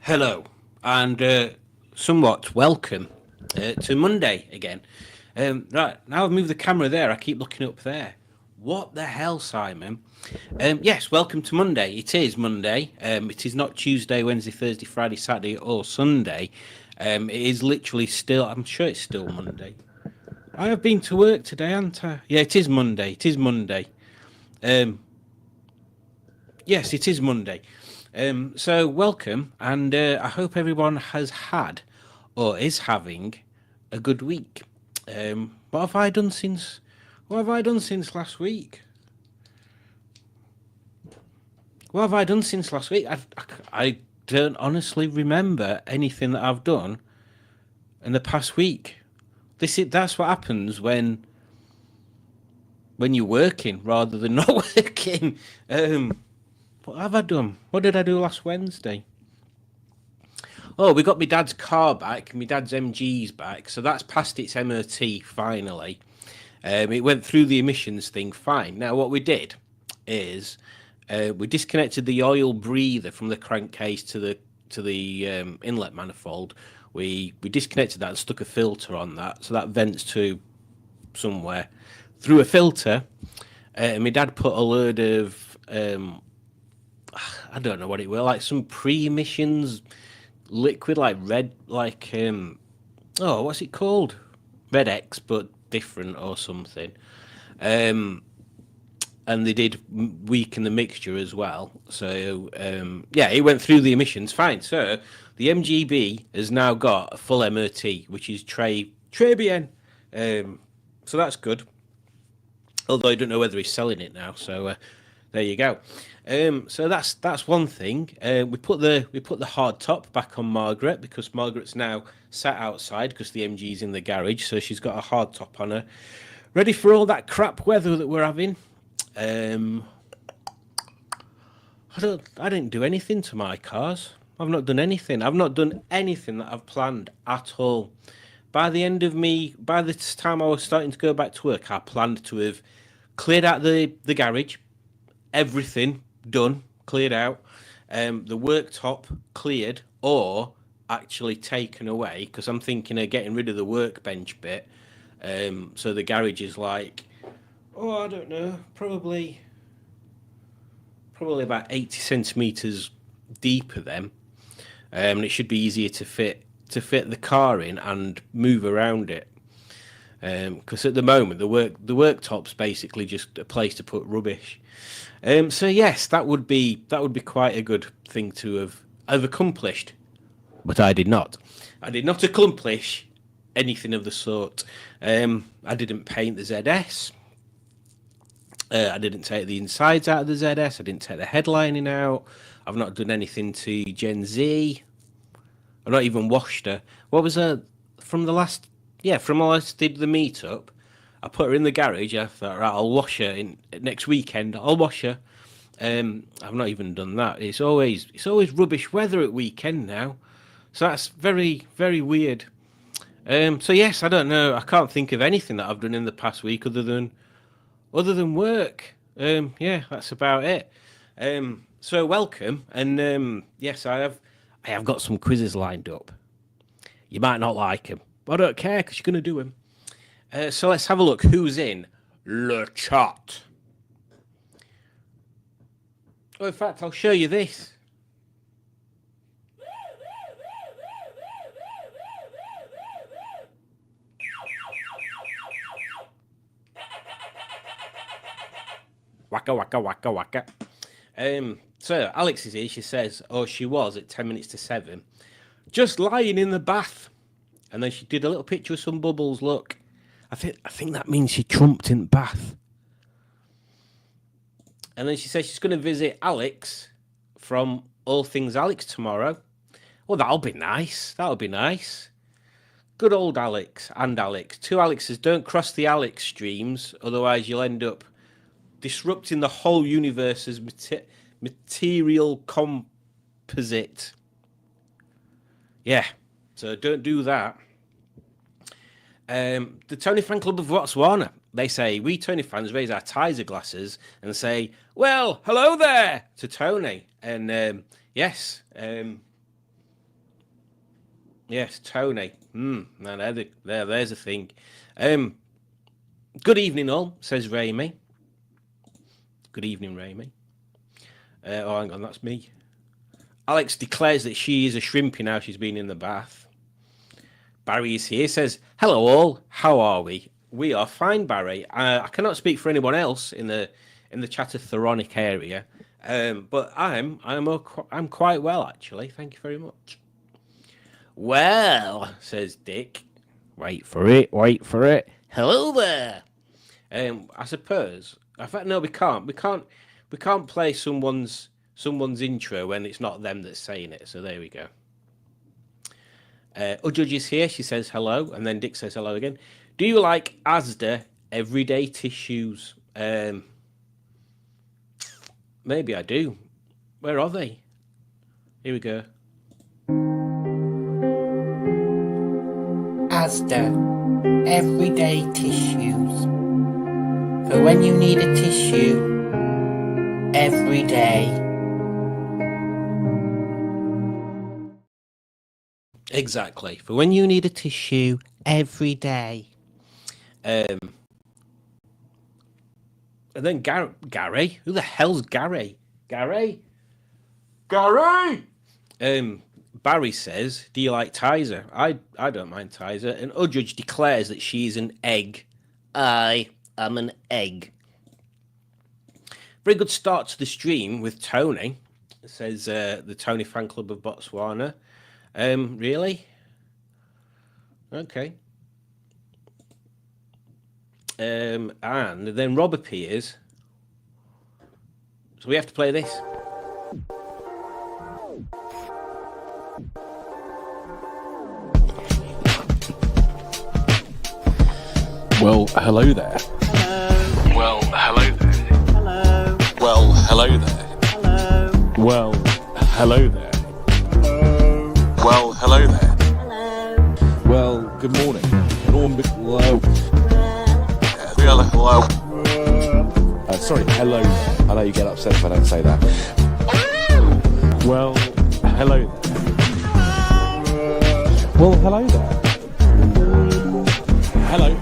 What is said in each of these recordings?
Hello, and somewhat welcome to Monday again. Right, now I've moved the camera there, I keep looking up there. What the hell, Simon? Yes, welcome to Monday. It is Monday. It is not Tuesday, Wednesday, Thursday, Friday, Saturday, or Sunday. It is literally still, I'm sure it's still Monday. I have been to work today, haven't I? Yeah, it is Monday. It is Monday. Um, yes, it is Monday. So welcome, and I hope everyone has had or is having a good week. What have I done since? What have I done since last week? What have I done since last week? I don't honestly remember anything that I've done in the past week. That's what happens when you're working rather than not working. What have I done? What did I do last Wednesday? Oh, we got my dad's car back, my dad's MG's back, so that's passed its MOT finally. It went through the emissions thing fine. Now, what we did is we disconnected the oil breather from the crankcase to the inlet manifold. We disconnected that and stuck a filter on that, so that vents to somewhere through a filter. My dad put a load of I don't know what it was, like some pre-emissions liquid, like red, like oh, what's it called? Red X, but different or something. Um, and they did weaken the mixture as well. So yeah, it went through the emissions fine. So the MGB has now got a full MOT, which is très bien. So that's good. Although I don't know whether he's selling it now. So there you go. So that's one thing. We put the hard top back on Margaret because Margaret's now sat outside because the MG's in the garage, so she's got a hard top on her, ready for all that crap weather that we're having. Um, I didn't do anything to my cars. I've not done anything. I've not done anything that I've planned at all. By the time I was starting to go back to work, I planned to have cleared out the garage, everything done, cleared out, the worktop cleared or actually taken away because I'm thinking of getting rid of the workbench bit. So the garage is like, oh, I don't know, probably about 80 centimeters deeper then, and it should be easier to fit the car in and move around it. Because at the moment the worktop's basically just a place to put rubbish. So yes, that would be quite a good thing to have accomplished, but I did not. I did not accomplish anything of the sort. I didn't paint the ZS. I didn't take the insides out of the ZS. I didn't take the headlining out. I've not done anything to Gen Z. I've not even washed her. What was her from the last? Yeah, from when I did the meetup. I put her in the garage. I thought, right, I'll wash her in next weekend. I'll wash her. I've not even done that. It's always rubbish weather at weekend now, so that's very very weird. So yes, I don't know. I can't think of anything that I've done in the past week other than work. Yeah, that's about it. So welcome, and yes, I have got some quizzes lined up. You might not like them, but I don't care because you're going to do them. So let's have a look. Who's in Le Chat? Oh, in fact, I'll show you this. Waka waka waka waka. So Alex is here. She says, "Oh, she was at 10 minutes to 7, just lying in the bath." And then she did a little picture of some bubbles. Look, I think that means she trumped in the bath. And then she says she's going to visit Alex from All Things Alex tomorrow. Well, that'll be nice. That'll be nice. Good old Alex and Alex. Two Alexes. Don't cross the Alex streams, otherwise you'll end up disrupting the whole universe's material composite. Yeah, so don't do that. The Tony Fan Club of Botswana, they say, we Tony fans raise our Tizer glasses and say, well, hello there to Tony. And yes, Yes, Tony. No, there's a thing. Good evening, all, says Raimi. Good evening, Raimi. Oh, hang on, that's me. Alex declares that she is a shrimpy now she's been in the bath. Barry is here, says, hello all, how are we? We are fine, Barry. I cannot speak for anyone else in the Chatter-Theronic area, but I'm quite well, actually. Thank you very much. Well, says Dick. Wait for it. Hello there. I suppose. In fact, no, we can't. We can't play someone's intro when it's not them that's saying it. So there we go. Judge is here. She says hello, and then Dick says hello again. Do you like Asda everyday tissues? Maybe I do. Where are they? Here we go. Asda everyday tissues. For when you need a tissue every day. Exactly. For when you need a tissue every day. And then Gary. Who the hell's Gary? Gary? Barry says, do you like Tizer? I don't mind Tizer. And Udjudge declares that she's an egg. I am an egg. Very good start to the stream with Tony, says the Tony Fan Club of Botswana. Really? Okay. And then Rob appears. So we have to play this. Well, hello there. Hello. Well, hello there. Hello. Well, hello there. Hello. Well, hello there. Hello. Well, hello there. Hello. Well, good morning. Hello. Hello. Sorry, hello there. I know you get upset if I don't say that. Well, hello there. Well, hello there. Hello.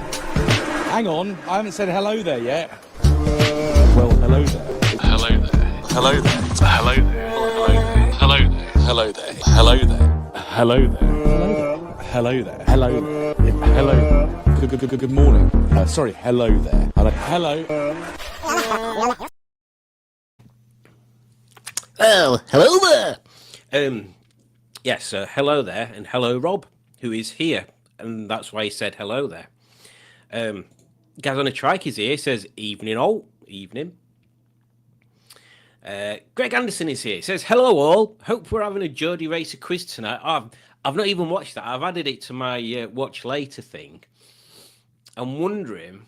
Hang on, I haven't said hello there yet. Well, hello there. Hello there. Hello there. Hello there. Hello there. Hello there. Hello there. Hello there. Hello there. Hello there. Hello. Good morning. Sorry, hello there. Hello. Oh, hello there. Yes, hello there, and hello Rob, who is here, and that's why he said hello there. Gaz on a Trike is here. He says evening all, evening. Greg Anderson is here. He says hello all. Hope we're having a Geordie Racer quiz tonight. I've not even watched that. I've added it to my watch later thing. I'm wondering.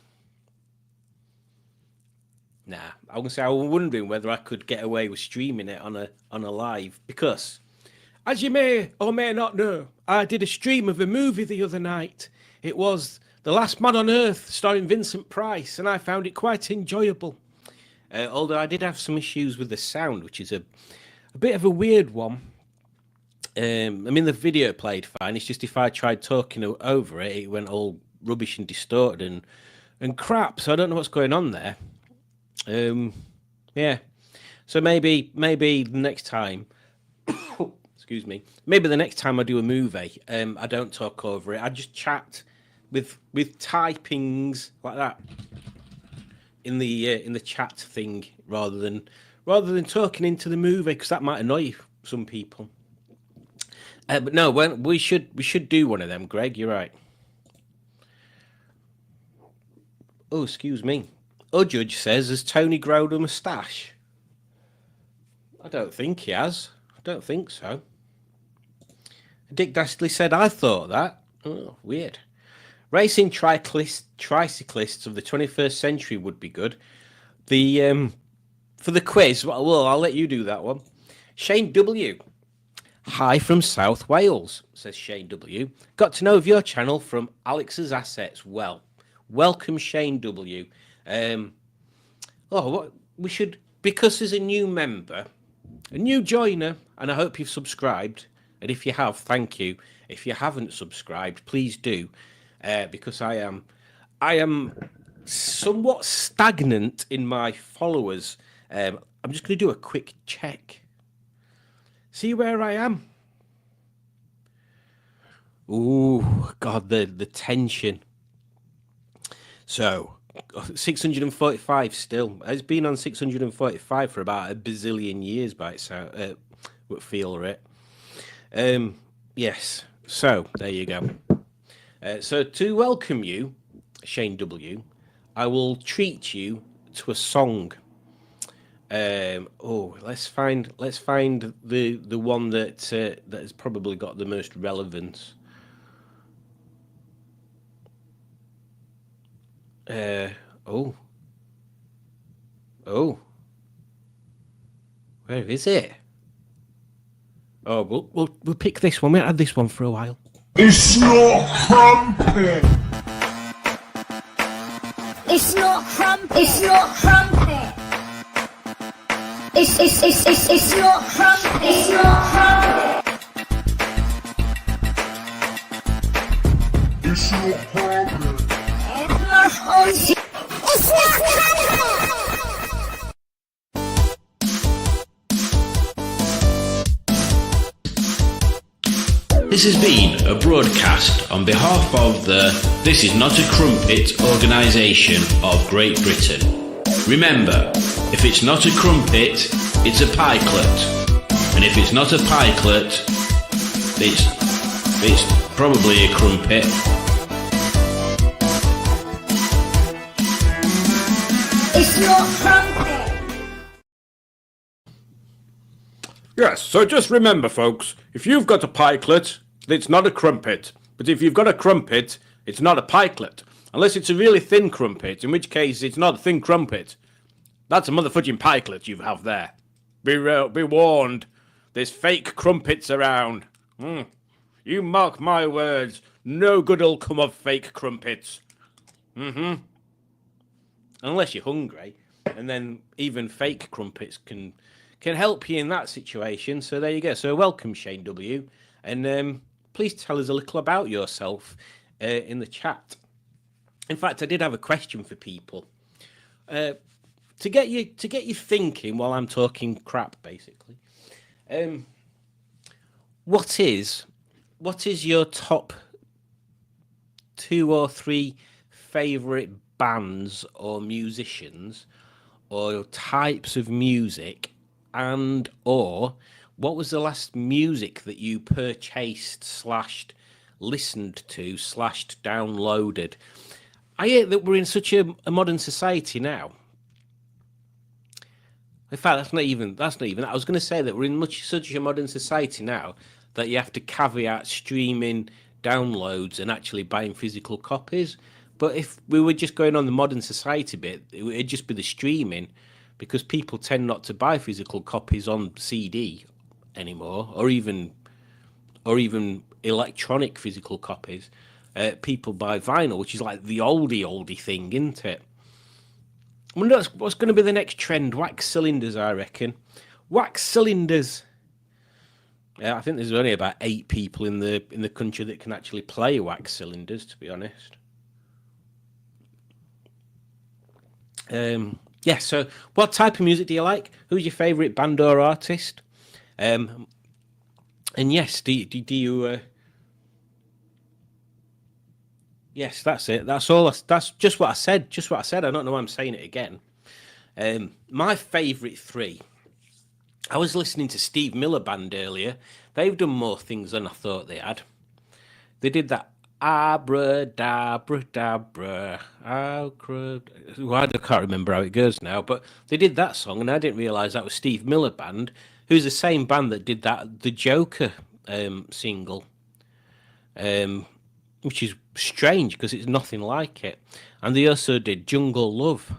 I'm wondering whether I could get away with streaming it on a live, because, as you may or may not know, I did a stream of a movie the other night. It was The Last Man on Earth, starring Vincent Price, and I found it quite enjoyable. Although I did have some issues with the sound, which is a bit of a weird one. I mean, the video played fine. It's just if I tried talking over it, it went all rubbish and distorted and crap. So I don't know what's going on there. Yeah. So maybe the next time, excuse me, maybe the next time I do a movie, I don't talk over it. I just chat with typings like that in the chat thing rather than talking into the movie, because that might annoy some people. But no, we should do one of them, Greg. You're right. Oh, excuse me. Judge says, has Tony grown a moustache? I don't think he has. I don't think so. Dick Dastardly said, I thought that. Oh, weird. Racing tricyclists of the 21st century would be good. For the quiz, well, I'll let you do that one. Shane W. Hi from South Wales, says Shane W. Got to know of your channel from Alex's Assets. Well, welcome, Shane W. We should, because there's a new member, a new joiner, and I hope you've subscribed. And if you have, thank you. If you haven't subscribed, please do, because I am somewhat stagnant in my followers. I'm just going to do a quick check. See where I am. Ooh, God, the tension. So, 645 still. It's been on 645 for about a bazillion years by itself. Feel it. Yes. So there you go. So to welcome you, Shane W, I will treat you to a song. Let's find the one that has probably got the most relevance. Where is it? Oh, we'll pick this one. We haven't had this one for a while. It's not crumpet. It's not crumpet. It's not crumpet. It's not crumpet. It's not crumpet. It's not crumpet. It's not crumpet. This has been a broadcast on behalf of the This Is Not a Crumpet organisation of Great Britain. Remember, if it's not a crumpet, it's a pikelet. And if it's not a pikelet, it's probably a crumpet. It's not crumpet. Yes, so just remember, folks, if you've got a pikelet, it's not a crumpet. But if you've got a crumpet, it's not a pikelet. Unless it's a really thin crumpet, in which case it's not a thin crumpet. That's a motherfucking pikelet you have there. Be warned. There's fake crumpets around. You mark my words, no good'll come of fake crumpets. Unless you're hungry, and then even fake crumpets can help you in that situation. So there you go. So welcome, Shane W, and please tell us a little about yourself in the chat. In fact, I did have a question for people to get you thinking while I'm talking crap, basically. What is your top 2 or 3 favorite bands or musicians or types of music, and or what was the last music that you purchased / listened to / downloaded? I hate that we're in such a modern society now. In fact, that's not even. I was going to say that we're in such a modern society now that you have to caveat streaming downloads and actually buying physical copies. But if we were just going on the modern society bit, it'd just be the streaming, because people tend not to buy physical copies on CD anymore, or even electronic physical copies. People buy vinyl, which is like the oldie thing, isn't it? I wonder what's going to be the next trend. Wax cylinders, I reckon. Wax cylinders. I think there's only about 8 people in the country that can actually play wax cylinders, to be honest. Yeah, so what type of music do you like? Who's your favourite band or artist? And yes, do you... Yes, that's it. That's all. That's just what I said. I don't know why I'm saying it again. My favourite 3. I was listening to Steve Miller Band earlier. They've done more things than I thought they had. They did that Abra-dabra-dabra. I can't remember how it goes now, but they did that song, and I didn't realise that was Steve Miller Band, who's the same band that did that The Joker single, which is strange because it's nothing like it. And they also did Jungle Love,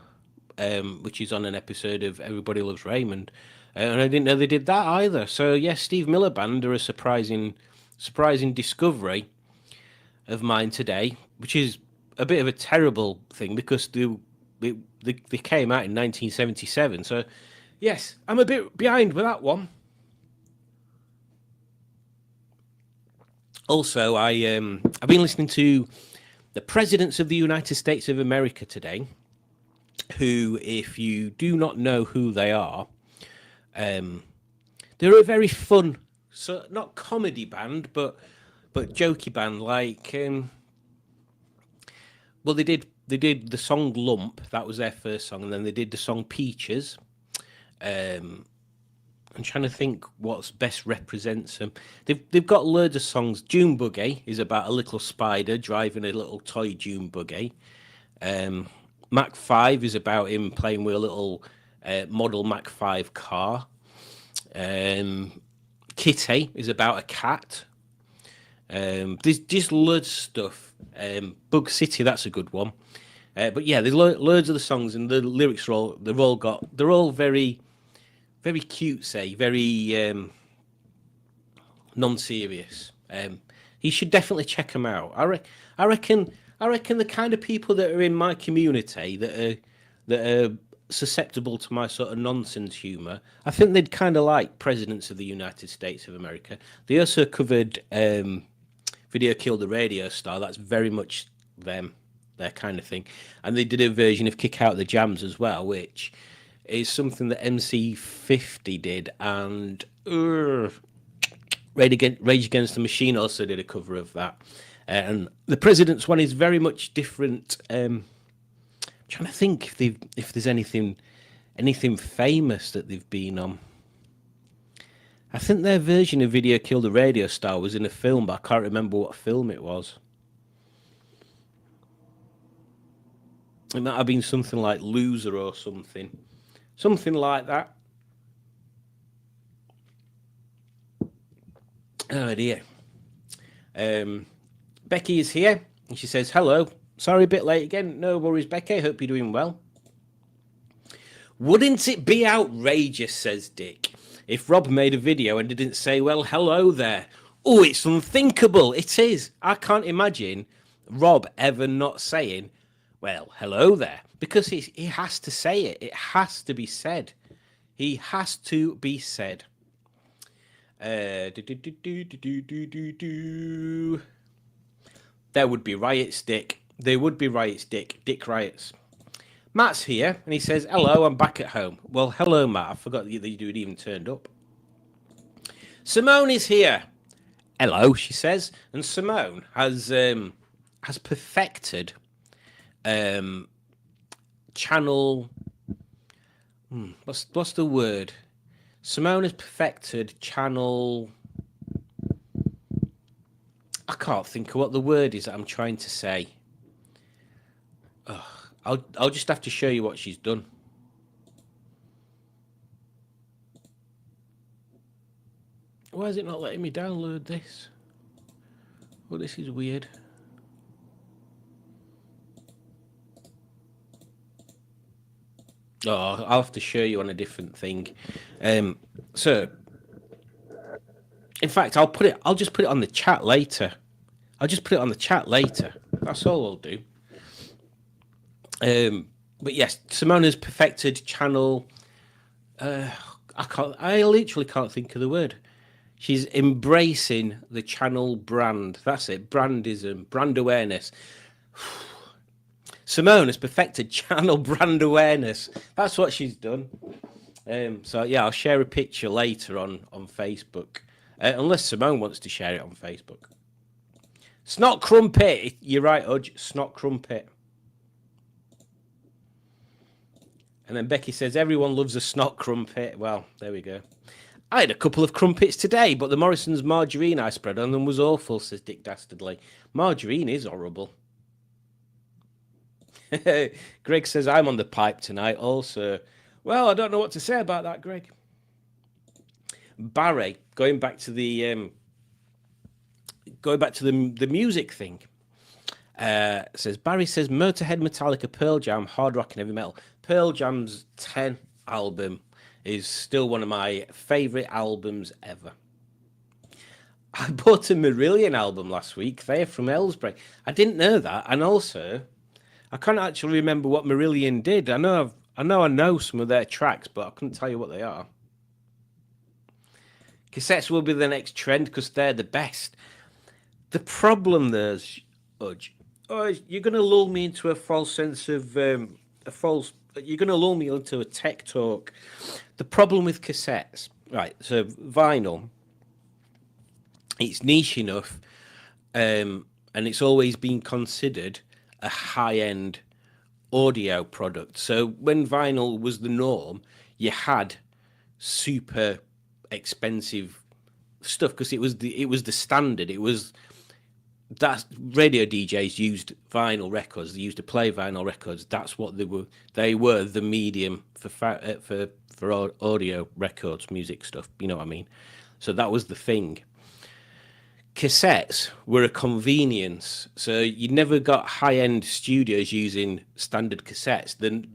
which is on an episode of Everybody Loves Raymond, and I didn't know they did that either. So yes, Steve Miller Band are a surprising discovery of mine today, which is a bit of a terrible thing because they came out in 1977. So yes, I'm a bit behind with that one. Also, I've been listening to the presidents of the United States of America today, who, if you do not know who they are, they're a very fun, so not comedy band, but jokey band. Like, well, they did the song "Lump." That was their first song, and then they did the song "Peaches." I'm trying to think what's best represents them. They've got loads of songs. June Buggy is about a little spider driving a little toy June Buggy. Mach 5 is about him playing with a little model Mach 5 car. Kitty is about a cat. There's just loads of stuff. Bug City, that's a good one. But yeah, there's loads of the songs, and the lyrics are they're all very, very cute, very non-serious. You should definitely check them out. I reckon the kind of people that are in my community that are susceptible to my sort of nonsense humour, I think they'd kind of like presidents of the United States of America. They also covered Video Killed the Radio Star. That's very much them, their kind of thing. And they did a version of Kick Out the Jams as well, which is something that MC50 did, and Rage Against the Machine also did a cover of that. And the President's one is very much different. I'm trying to think if there's anything famous that they've been on. I think their version of Video Killed the Radio Star was in a film, but I can't remember what film it was. It might have been something like Loser or something. Something like that. Oh dear. Becky is here, and she says, hello. Sorry, a bit late again. No worries, Becky. Hope you're doing well. Wouldn't it be outrageous, says Dick, if Rob made a video and didn't say, well, hello there? Oh, it's unthinkable. It is. I can't imagine Rob ever not saying, well, hello there, because he has to say it. It has to be said. He has to be said. There would be riots, Dick. There would be riots, Dick. Dick riots. Matt's here, and he says, hello, I'm back at home. Well, hello, Matt. I forgot that you had even turned up. Simone is here. Hello, she says. And Simone has perfected channel... What's the word? Simone has perfected channel... I can't think of what the word is that I'm trying to say. I'll just have to show you what she's done. Why is it not letting me download this? Well, this is weird. Oh, I'll have to show you on a different thing. So, in fact, I'll just put it on the chat later. That's all I'll do. But yes, Simona's perfected channel. I literally can't think of the word. She's embracing the channel brand. That's it. Brandism, brand awareness. Simone has perfected channel brand awareness. That's what she's done. So yeah, I'll share a picture later on Facebook. Unless Simone wants to share it on Facebook. Snot Crumpet. You're right, Udge. Snot Crumpet. And then Becky says, everyone loves a snot crumpet. Well, there we go. I had a couple of crumpets today, but the Morrison's margarine I spread on them was awful, says Dick Dastardly. Margarine is horrible. Greg says, I'm on the pipe tonight also. Well, I don't know what to say about that, Greg. Barry, going back to the music thing. Says Barry says Motorhead, Metallica, Pearl Jam, hard rock and heavy metal. Pearl Jam's 10 album is still one of my favourite albums ever. I bought a Marillion album last week. They're from Ellsbury. I didn't know that, and also I can't actually remember what Marillion did. I know some of their tracks, but I couldn't tell you what they are. Cassettes will be the next trend because they're the best. The problem there's, Udge, you're going to lull me into a false sense of a false. You're going to lull me into a tech talk. The problem with cassettes, right? So vinyl, it's niche enough, and it's always been considered a high-end audio product. So when vinyl was the norm, you had super expensive stuff because it was the standard. It was that radio DJs used vinyl records. They used to play vinyl records. That's what they were. They were the medium for audio records, music stuff. You know what I mean? So that was the thing. Cassettes were a convenience, so you never got high-end studios using standard cassettes. Then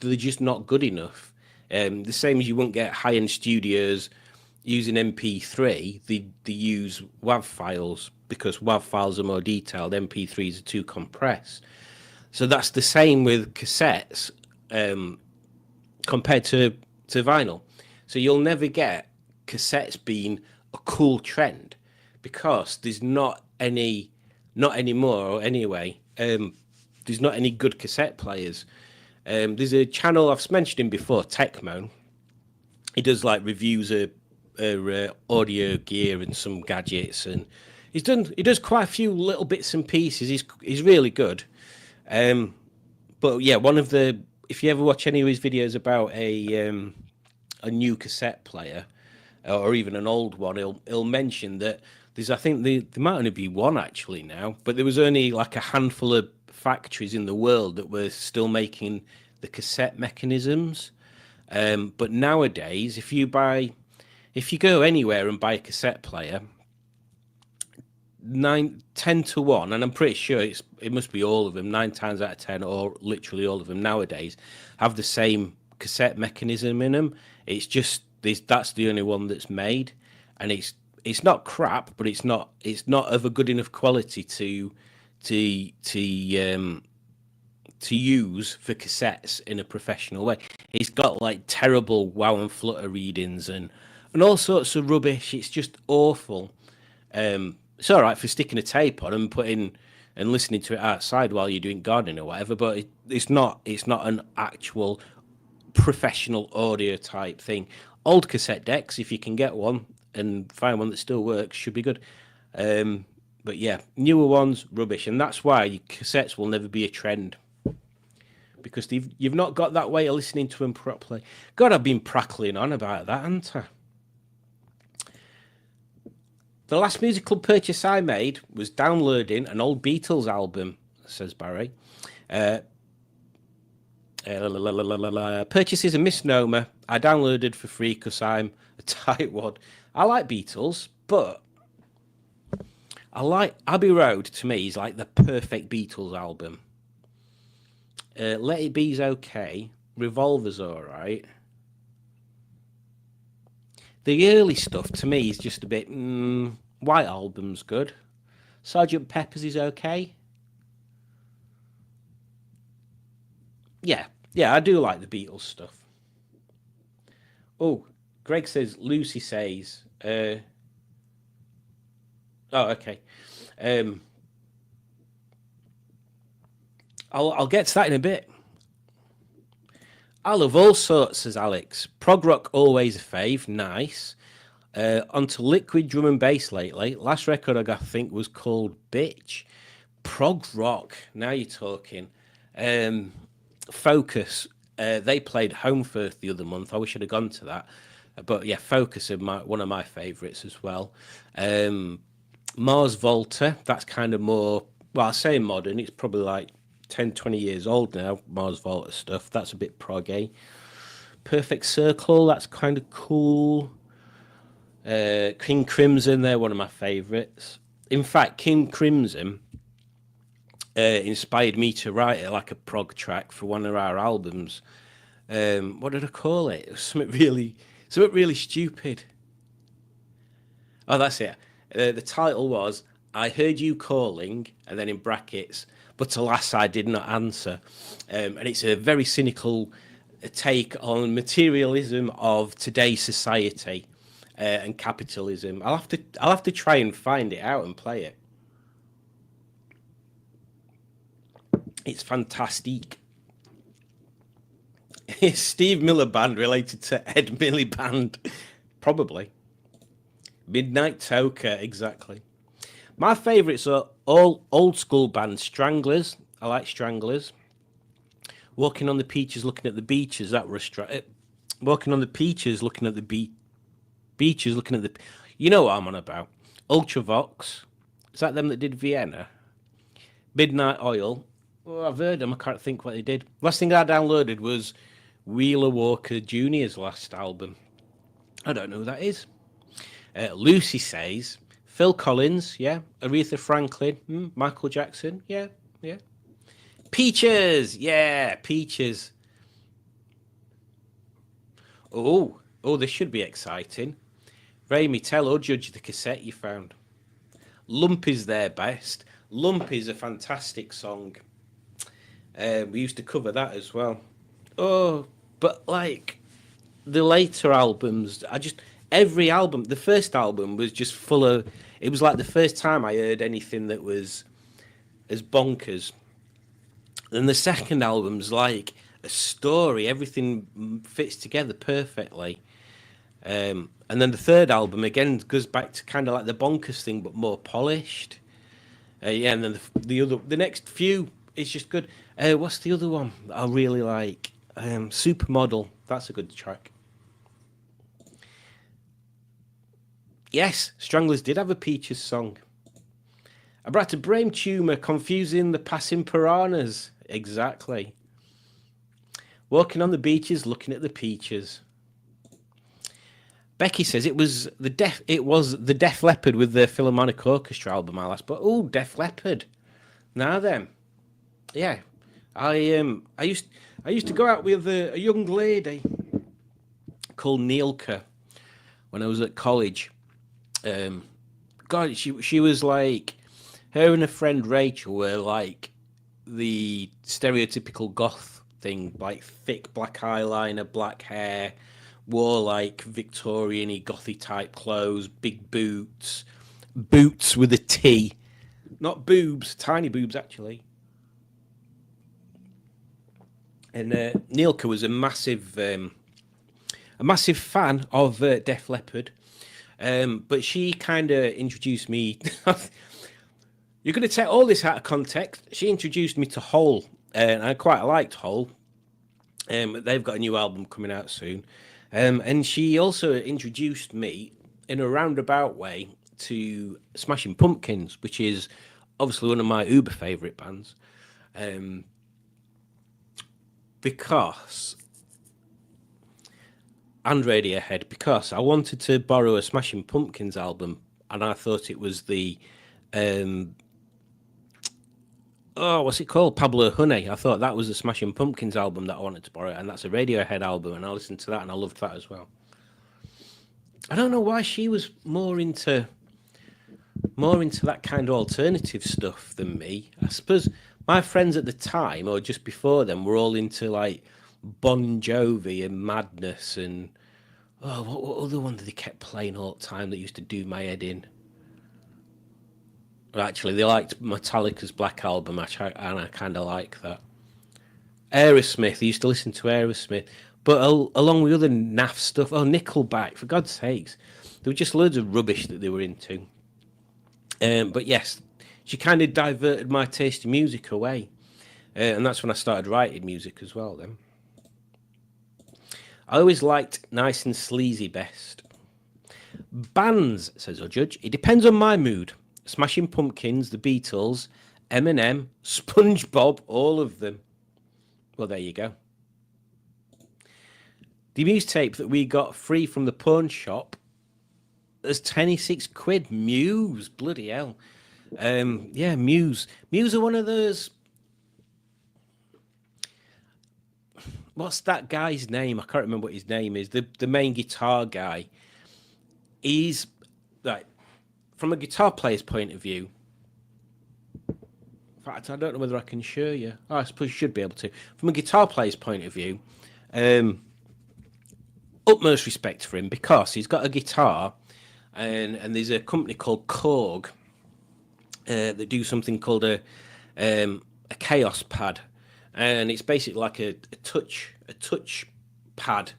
they're just not good enough. The same as you won't get high-end studios using MP3. They use WAV files because WAV files are more detailed. MP3s are too compressed. So that's the same with cassettes compared to vinyl. So you'll never get cassettes being a cool trend because there's not anymore anyway. There's not any good cassette players. There's a channel I've mentioned him before, Techmo. He does like reviews of audio gear and some gadgets, and he does quite a few little bits and pieces. He's really good. But yeah, if you ever watch any of his videos about a new cassette player or even an old one, he'll mention that I think there might only be one actually now, but there was only like a handful of factories in the world that were still making the cassette mechanisms. But nowadays, if you go anywhere and buy a cassette player, 10 to 1, and I'm pretty sure it must be all of them, 9 times out of 10, or literally all of them nowadays, have the same cassette mechanism in them. It's just that's the only one that's made, and it's not crap, but it's not of a good enough quality to use for cassettes in a professional way. It's got like terrible wow and flutter readings and all sorts of rubbish. It's just awful. It's all right for sticking a tape on and listening to it outside while you're doing gardening or whatever, but it's not an actual professional audio type thing. Old cassette decks, if you can get one and find one that still works, should be good. But yeah, newer ones, rubbish. And that's why cassettes will never be a trend. Because you've not got that way of listening to them properly. God, I've been prattling on about that, haven't I? The last musical purchase I made was downloading an old Beatles album, says Barry. Purchase is a misnomer. I downloaded for free because I'm a tightwad. I like Beatles, but I like Abbey Road. To me, is like the perfect Beatles album. Let It Be's okay. Revolver's all right. The early stuff to me is just a bit. White Album's good. Sgt. Pepper's is okay. Yeah, I do like the Beatles stuff. Oh, Greg says Lucy says. Oh, okay. I'll get to that in a bit. I love all sorts, says Alex. Prog rock always a fave, nice. Onto liquid drum and bass lately. Last record I got, I think, was called Bitch. Prog rock. Now you're talking. Focus. They played Homefirth the other month. I wish I'd have gone to that. But yeah, Focus are one of my favourites as well. Mars Volta. That's kind of more. Well, I say modern. It's probably like 10, 20 years old now. Mars Volta stuff. That's a bit proggy. Perfect Circle. That's kind of cool. King Crimson, they're one of my favourites. In fact, King Crimson inspired me to write it like a prog track for one of our albums. What did I call it? It was something really stupid. Oh, that's it. The title was I Heard You Calling, and then in brackets, but alas, I did not answer. And it's a very cynical take on materialism of today's society. And capitalism. I'll have to try and find it out and play it. It's fantastic. Is Steve Miller Band related to Ed Miliband? Probably. Midnight Toker, exactly. My favourites are all old school bands. Stranglers. I like Stranglers. Walking on the Peaches, looking at the beaches. That were Walking on the Peaches, looking at the beaches, looking at the... You know what I'm on about. Ultravox. Is that them that did Vienna? Midnight Oil. Oh, I've heard them. I can't think what they did. Last thing I downloaded was Wheeler Walker Jr.'s last album. I don't know who that is. Lucy says Phil Collins, yeah. Aretha Franklin, Michael Jackson, yeah. Peaches, yeah, Peaches. Oh, this should be exciting. Raimi, tell or judge the cassette you found. Lump is their best. Lump is a fantastic song. We used to cover that as well. Oh, but like the later albums, every album, the first album was just full of, it was like the first time I heard anything that was as bonkers. Then the second album's like a story, everything fits together perfectly. And then the third album again goes back to kind of like the bonkers thing, but more polished. And then the next few is just good. What's the other one that I really like? Supermodel. That's a good track. Yes, Stranglers did have a Peaches song. I brought a brain tumour confusing the passing piranhas. Exactly. Walking on the beaches, looking at the peaches. Becky says it was the Def Leppard with the Philharmonic Orchestra album I last. But Def Leppard. Now then, yeah, I used to go out with a young lady called Neilka when I was at college. God, she was like, her and her friend Rachel were like the stereotypical goth thing, like thick black eyeliner, black hair, wore like Victorian-y gothy type clothes, big boots with a T, not boobs, tiny boobs actually. And Neilka was a massive fan of Def Leppard. But she kind of introduced me. You're going to take all this out of context. She introduced me to Hole, and I quite liked Hole. They've got a new album coming out soon. And she also introduced me in a roundabout way to Smashing Pumpkins, which is obviously one of my uber favourite bands. Because I wanted to borrow a Smashing Pumpkins album, and I thought it was the what's it called? Pablo Honey. I thought that was the Smashing Pumpkins album that I wanted to borrow, and that's a Radiohead album, and I listened to that and I loved that as well. I don't know why she was more into that kind of alternative stuff than me. I suppose my friends at the time, or just before them, were all into like Bon Jovi and Madness and what other one did they kept playing all the time that used to do my head in? Well, actually, they liked Metallica's Black Album, and I kind of like that. Aerosmith, I used to listen to Aerosmith, but along with other naff stuff, Nickelback, for God's sakes, there were just loads of rubbish that they were into. But yes, she kind of diverted my taste in music away, and that's when I started writing music as well then. I always liked Nice and Sleazy best. Bands, says our judge, it depends on my mood. Smashing Pumpkins, The Beatles, Eminem, SpongeBob, all of them. Well, there you go. The Muse tape that we got free from the pawn shop, there's 26 quid. Muse, bloody hell. Yeah, Muse. Muse are one of those... What's that guy's name? I can't remember what his name is. The main guitar guy. He's like, from a guitar player's point of view. In fact, I don't know whether I can show you. I suppose you should be able to. From a guitar player's point of view, utmost respect for him because he's got a guitar, and there's a company called Korg that do something called a a Chaos pad, and it's basically like a touch pad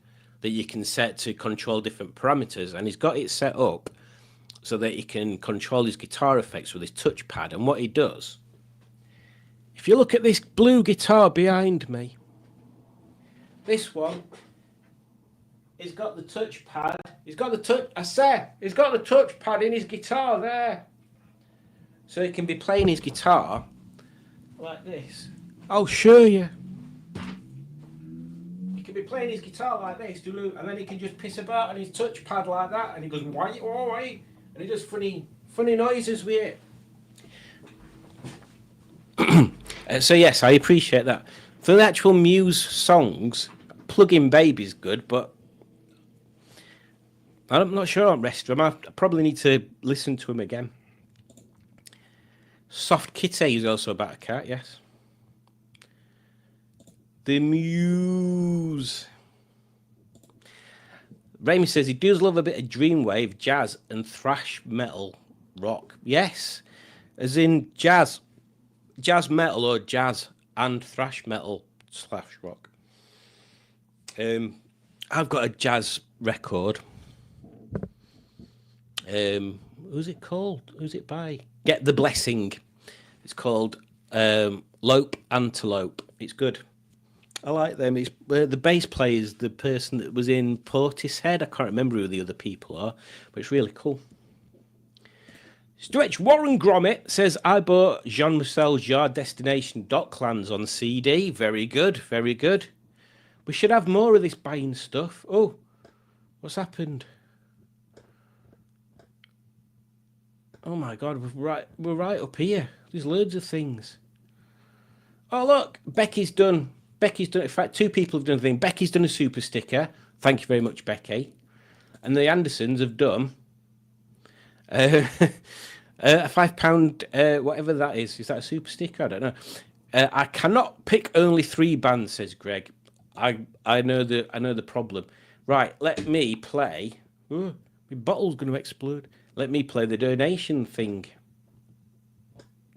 that you can set to control different parameters, and he's got it set up so that he can control his guitar effects with his touch pad. And what he does, if you look at this blue guitar behind me, this one, he's got the touch pad. He's got the touch pad in his guitar there. So he can be playing his guitar like this. I'll show you. He can be playing his guitar like this, and then he can just piss about on his touch pad like that, and he goes, why, all right, and he does funny noises with it. So yes, I appreciate that. For the actual Muse songs, Plug-in Baby's good, but I'm not sure on rest of them. I probably need to listen to them again. Soft Kitty is also about a cat, yes. The Muse. Raimi says he does love a bit of dreamwave, jazz, and thrash metal rock. Yes, as in jazz metal, or jazz and thrash metal / rock. I've got a jazz record. Who's it called? Who's it by? Get the Blessing. It's called Lope Antelope. It's good. I like them. It's the bass player is the person that was in Portishead. I can't remember who the other people are, but it's really cool. Stretch Warren Gromit says, I bought Jean-Michel Jarre Destination Docklands on CD. Very good, very good. We should have more of this buying stuff. Oh, what's happened? Oh my God, we're right up here. There's loads of things. Oh look, Becky's done. In fact, 2 people have done a thing. Becky's done a super sticker. Thank you very much, Becky. And the Andersons have done a £5, whatever that is. Is that a super sticker? I don't know. I cannot pick only 3 bands, says Greg. I know the problem. Right, let me play. Oh, my bottle's going to explode. Let me play the donation thing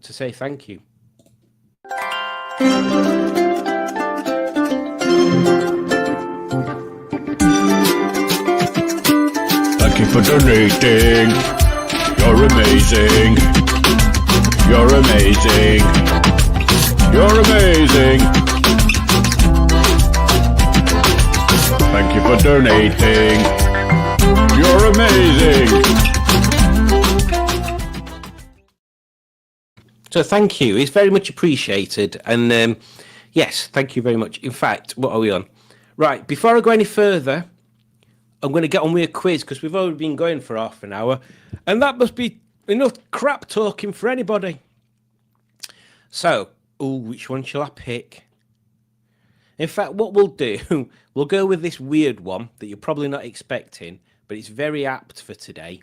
to say thank you. Thank you for donating. You're amazing. You're amazing. You're amazing. Thank you for donating. You're amazing. So thank you. It's very much appreciated. And yes, thank you very much. In fact, what are we on? Right, before I go any further, I'm going to get on with a quiz because we've already been going for half an hour. And that must be enough crap talking for anybody. So, which one shall I pick? In fact, what we'll do, we'll go with this weird one that you're probably not expecting, but it's very apt for today.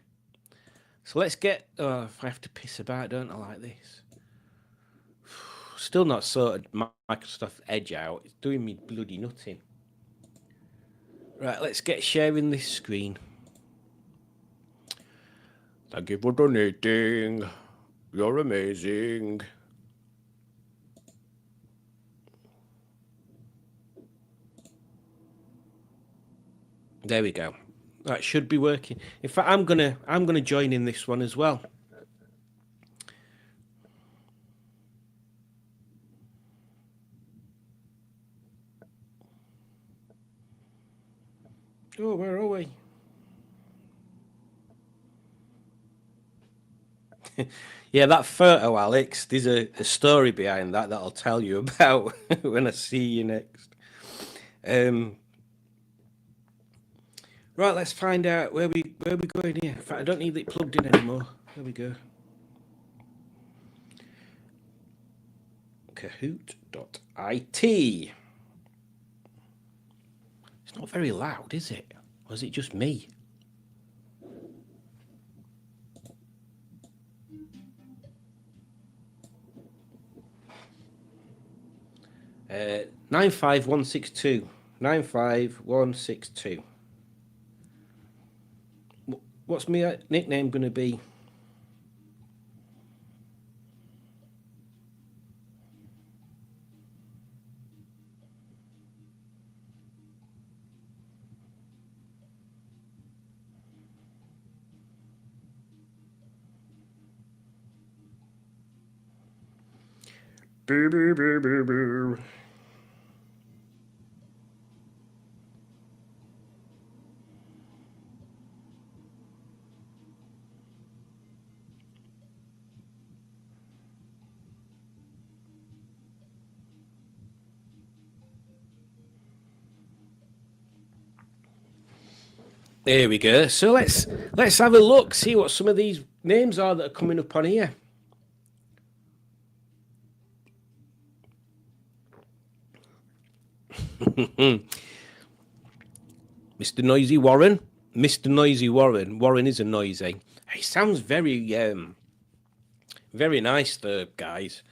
So let's get... Oh, if I have to piss about, don't I like this? Still not sorted Microsoft Edge out. It's doing me bloody nutting. Right, let's get sharing this screen. Thank you for donating. You're amazing. There we go. That should be working. In fact, I'm gonna join in this one as well. Oh, where are we? Yeah, that photo, Alex, there's a story behind that I'll tell you about when I see you next. Right, let's find out where we going here. In fact, I don't need it plugged in anymore. There we go. Kahoot.it. It's not very loud, is it? Or is it just me? Uh, 95162. 95162. What's my nickname going to be? Boo, boo, boo, boo, boo. There we go. So let's have a look, see what some of these names are that are coming up on here. Mr. Noisy Warren. Mr. Noisy Warren. Warren is a noisy. He sounds very very nice though, guys.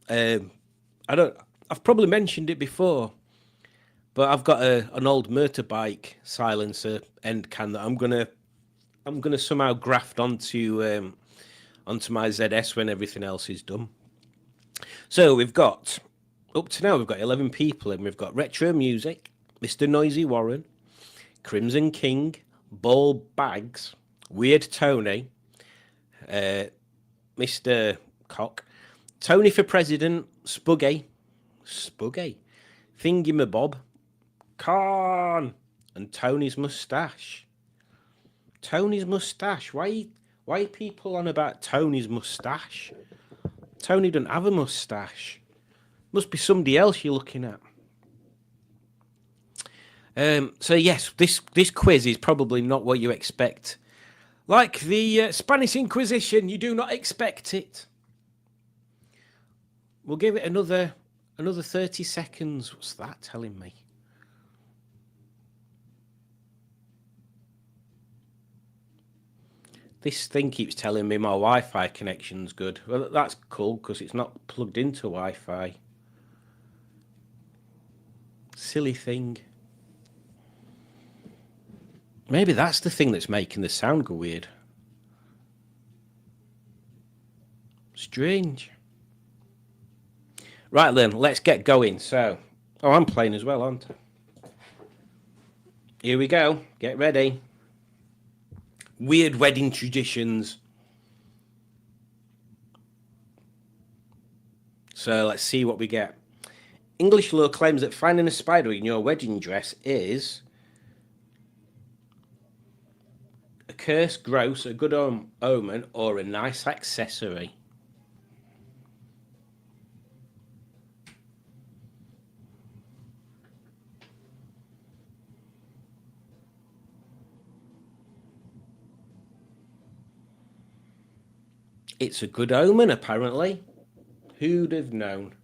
I've probably mentioned it before, but I've got an old motorbike silencer end can that I'm gonna somehow graft onto my ZS when everything else is done. So we've got up to now we've got 11 people, and we've got Retro Music, Mr. Noisy Warren, Crimson King, Ball Bags, Weird Tony, Mr. Cock, Tony for President, Spuggy, Thingamabob, Khan, and Tony's Moustache. Tony's Moustache. Why are people on about Tony's Moustache? Tony doesn't have a moustache. Must be somebody else you're looking at. So yes, this quiz is probably not what you expect. Like the Spanish Inquisition, you do not expect it. We'll give it another 30 seconds. What's that telling me? This thing keeps telling me my Wi-Fi connection's good. Well, that's cool because it's not plugged into Wi-Fi. Silly thing. Maybe that's the thing that's making the sound go weird. Strange. Right then, let's get going. So, I'm playing as well, aren't I? Here we go. Get ready. Weird wedding traditions. So let's see what we get. English law claims that finding a spider in your wedding dress is a curse, gross, a good omen, or a nice accessory. It's a good omen, apparently. Who'd have known?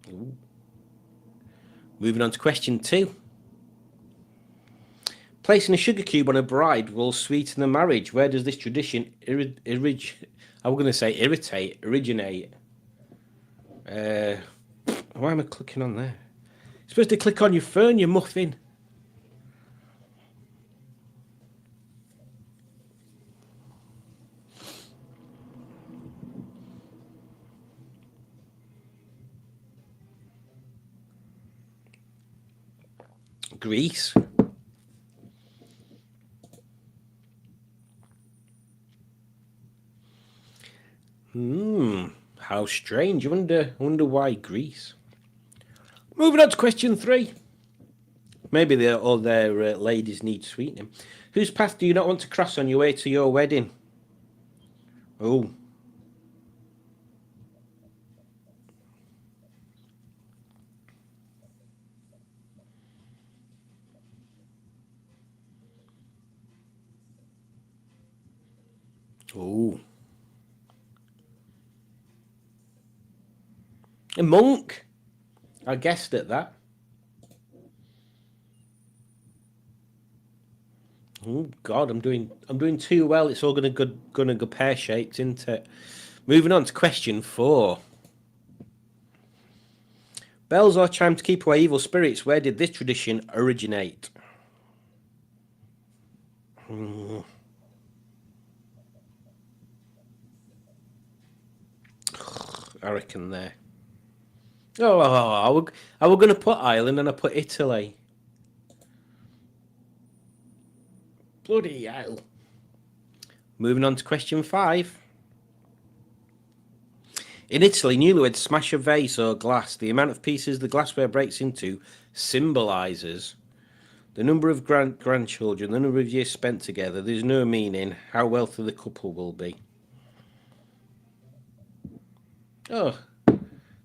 Ooh. Moving on to question 2. Placing a sugar cube on a bride will sweeten the marriage. Where does this tradition originate? Why am I clicking on there? You're supposed to click on your phone, you muffin. Greece. How strange. I wonder why Greece. Moving on to question 3. Maybe all their ladies need sweetening. Whose path do you not want to cross on your way to your wedding? Oh. Oh. A monk. I guessed at that. Oh God, I'm doing too well. It's all gonna go pear-shaped, isn't it? Moving on to question 4. Bells or chime to keep away evil spirits. Where did this tradition originate? I reckon there. Oh, I were going to put Ireland and I put Italy. Bloody hell. Moving on to question 5. In Italy, newlyweds smash a vase or glass. The amount of pieces the glassware breaks into symbolises the number of grandchildren, the number of years spent together. There's no meaning how wealthy the couple will be. Oh,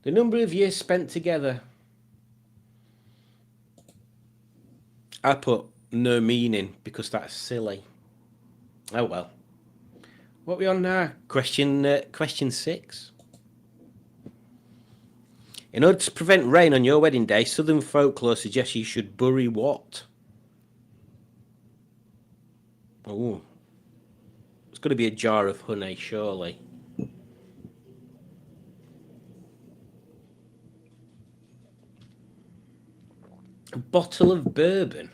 the number of years spent together. I put no meaning because that's silly. Oh well. What are we on now? Question 6. In order to prevent rain on your wedding day, Southern folklore suggests you should bury what? Oh, it's going to be a jar of honey, surely. A bottle of bourbon.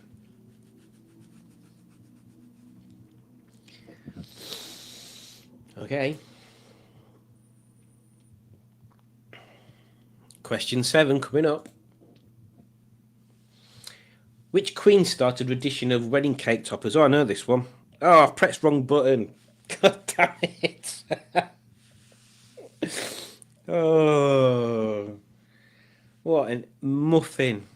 Okay. Question 7 coming up. Which queen started tradition of wedding cake toppers? Oh, I know this one. Oh, I've pressed wrong button. God damn it. Oh. What a muffin.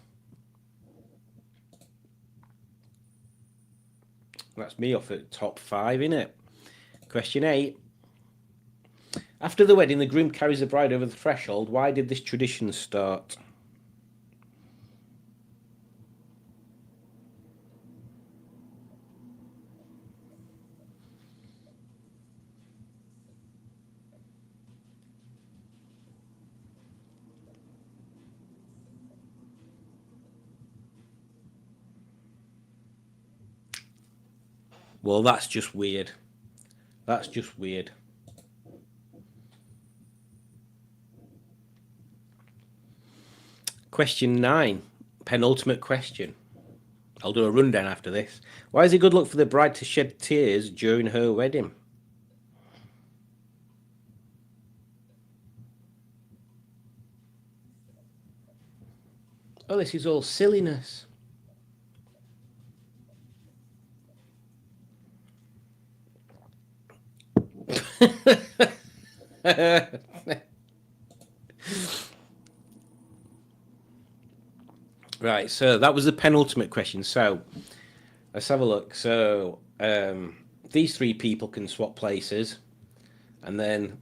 That's me off at top 5, innit? Question 8. After the wedding, the groom carries the bride over the threshold. Why did this tradition start? Well, that's just weird. That's just weird. Question 9, penultimate question. I'll do a rundown after this. Why is it good luck for the bride to shed tears during her wedding? Oh, this is all silliness. Right, so that was the penultimate question. So let's have a look. So these 3 people can swap places, and then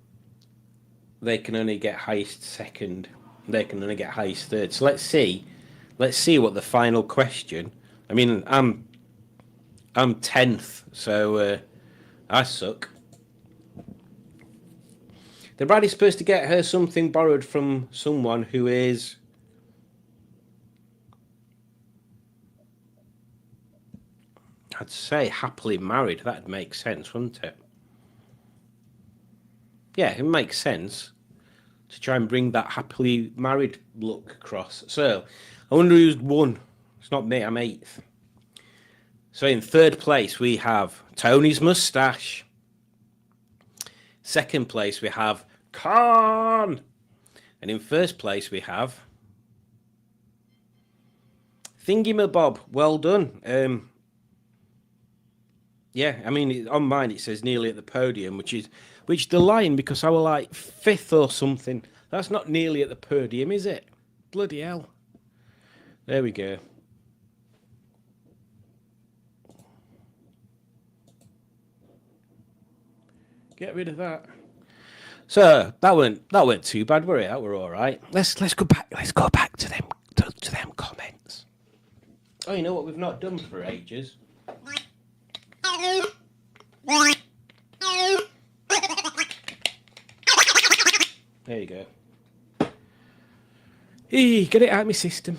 they can only get highest second. They can only get highest third. So let's see what the final question. I mean, I'm 10th, so I suck. The bride is supposed to get her something borrowed from someone who is... I'd say happily married. That'd make sense, wouldn't it? Yeah, it makes sense to try and bring that happily married look across. So, I wonder who's won. It's not me, I'm 8th. So in 3rd place, we have Tony's moustache. 2nd place, we have Khan. And in 1st place, we have Thingymabob. Well done. Yeah, I mean, on mine it says nearly at the podium, which they're lying because I was like 5th or something. That's not nearly at the podium, is it? Bloody hell. There we go. Get rid of that. So that weren't too bad, were it? That were all right. Let's go back. Let's go back to them comments. Oh, you know what we've not done for ages? There you go. Get it out of my system.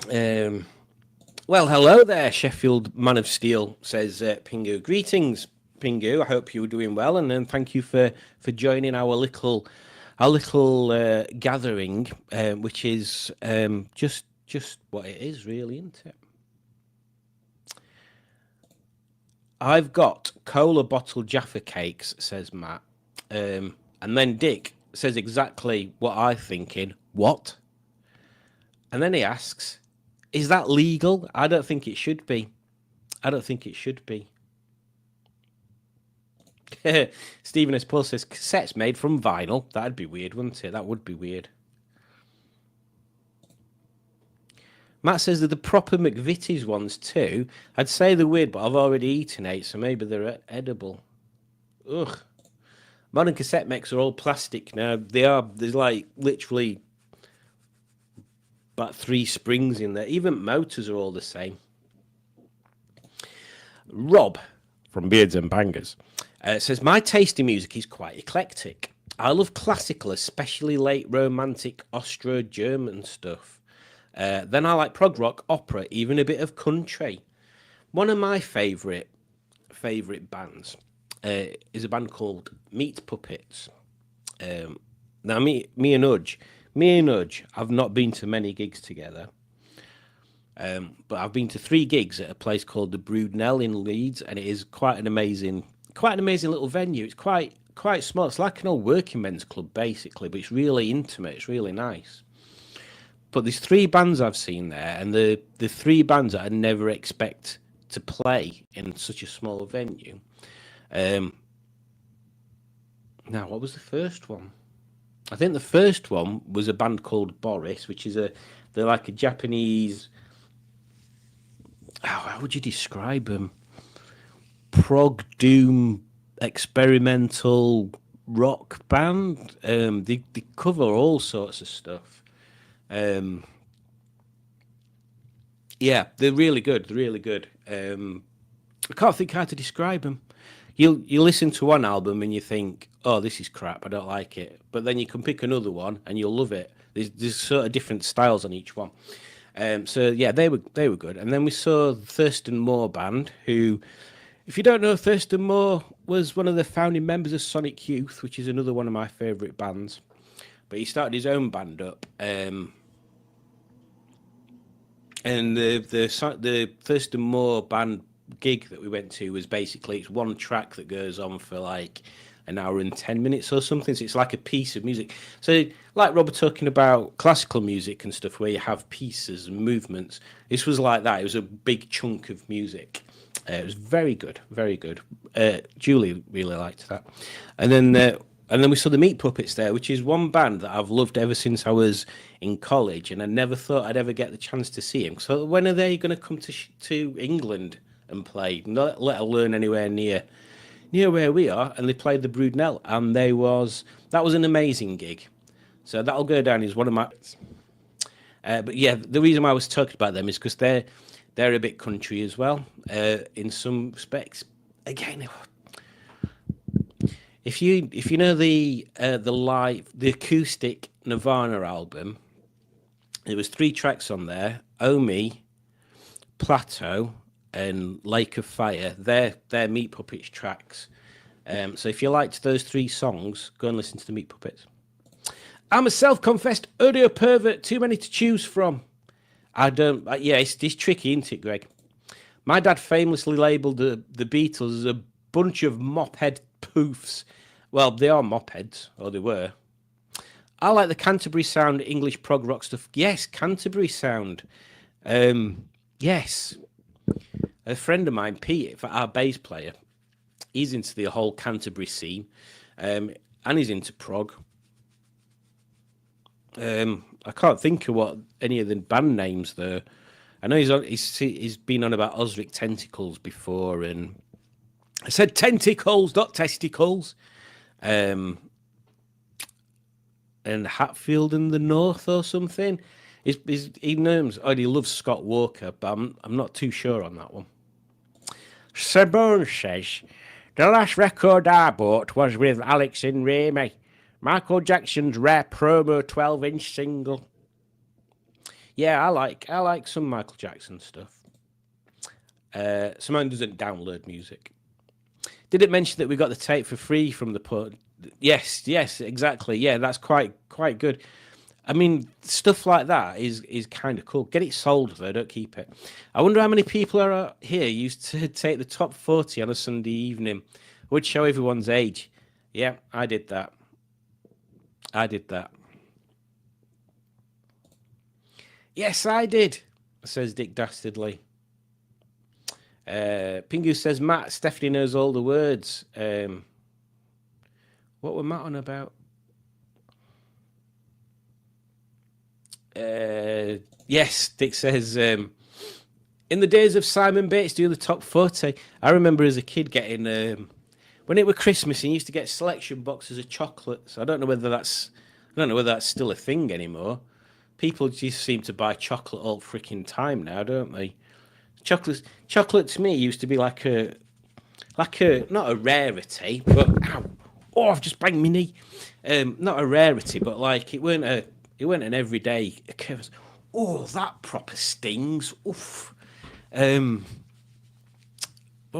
Well, hello there, Sheffield Man of Steel, says Pingu. Greetings, Pingu. I hope you're doing well, and thank you for joining our little gathering, which is just what it is, really, isn't it? I've got cola bottle Jaffa cakes, says Matt. And then Dick says exactly what I'm thinking. What? And then he asks, is that legal? I don't think it should be. I don't think it should be. Stephen S. Paul says cassettes made from vinyl. That'd be weird, wouldn't it? That would be weird. Matt says they're the proper McVitie's ones too. I'd say they're weird, but I've already eaten 8, so maybe they're edible. Ugh. Modern cassette mechs are all plastic now. There's like literally about 3 springs in there. Even motors are all the same. Rob from Beards and Bangers says, my taste in music is quite eclectic. I love classical, especially late romantic Austro-German stuff. Then I like prog rock, opera, even a bit of country. One of my favourite bands is a band called Meat Puppets. Now, me and Udge, I've not been to many gigs together, but I've been to 3 gigs at a place called the Broodnell in Leeds, and it is quite an amazing little venue. It's quite small. It's like an old working men's club, basically, but it's really intimate. It's really nice. But there's 3 bands I've seen there, and the 3 bands that I never expect to play in such a small venue. Now, what was the first one? I think the first one was a band called Boris, which is they're like a Japanese. How would you describe them? Prog doom experimental rock band. They cover all sorts of stuff. Yeah, they're really good. They're really good. I can't think how to describe them. You listen to one album and you think, oh, this is crap, I don't like it. But then you can pick another one and you'll love it. There's sort of different styles on each one. So yeah, they were good. And then we saw Thurston Moore Band, who, if you don't know, Thurston Moore was one of the founding members of Sonic Youth, which is another one of my favourite bands. But he started his own band up. And the Thurston Moore Band gig that we went to was basically, it's one track that goes on for like an hour and 10 minutes or something. So it's like a piece of music. So like Robert talking about classical music and stuff where you have pieces and movements, this was like that. It was a big chunk of music. It was very good, very good. Julie really liked that. And then we saw the Meat Puppets there, which is one band that I've loved ever since I was in college, and I never thought I'd ever get the chance to see him. So when are they going to come to England and play? Not let alone anywhere near where we are. And they played the Broodnell, and that was an amazing gig. So that'll go down as one of my. But yeah, the reason why I was talking about them is because they're a bit country as well, in some respects. Again, if you know the acoustic Nirvana album, there was 3 tracks on there: Omi, Plateau, and Lake of Fire. They're Meat Puppets tracks. So if you liked those 3 songs, go and listen to the Meat Puppets. I'm a self-confessed audio pervert. Too many to choose from. I don't. Yeah, it's tricky, isn't it, Greg? My dad famously labelled the Beatles as a bunch of mophead poofs. Well, they are mopheads, or they were. I like the Canterbury Sound English prog rock stuff. Yes, Canterbury Sound. Yes. A friend of mine, Pete, our bass player, he's into the whole Canterbury scene, and he's into prog. I can't think of what any of the band names there. I know he's been on about Osric Tentacles before, and I said tentacles, not testicles. And Hatfield in the North or something. He loves Scott Walker, but I'm not too sure on that one. Sabone says, the last record I bought was with Alex and Remy. Michael Jackson's rare promo 12-inch single. Yeah, I like some Michael Jackson stuff. Simone doesn't download music. Did it mention that we got the tape for free from the pod? Yes, exactly. Yeah, that's quite good. I mean, stuff like that is kind of cool. Get it sold, though. Don't keep it. I wonder how many people are here used to take the top 40 on a Sunday evening. Would show everyone's age. Yeah, I did that. Yes, I did, says Dick Dastardly. Pingu says, Matt, Stephanie knows all the words. What were Matt on about? Yes, Dick says, in the days of Simon Bates doing the top 40, I remember as a kid getting, when it were Christmas, he used to get selection boxes of chocolates. I don't know whether that's still a thing anymore. People just seem to buy chocolate all freaking time now, don't they? Chocolate to me used to be like a not a rarity, but ow, I've just banged my knee. Not a rarity, but like it weren't an everyday occurrence. Oh, that proper stings. Oof. What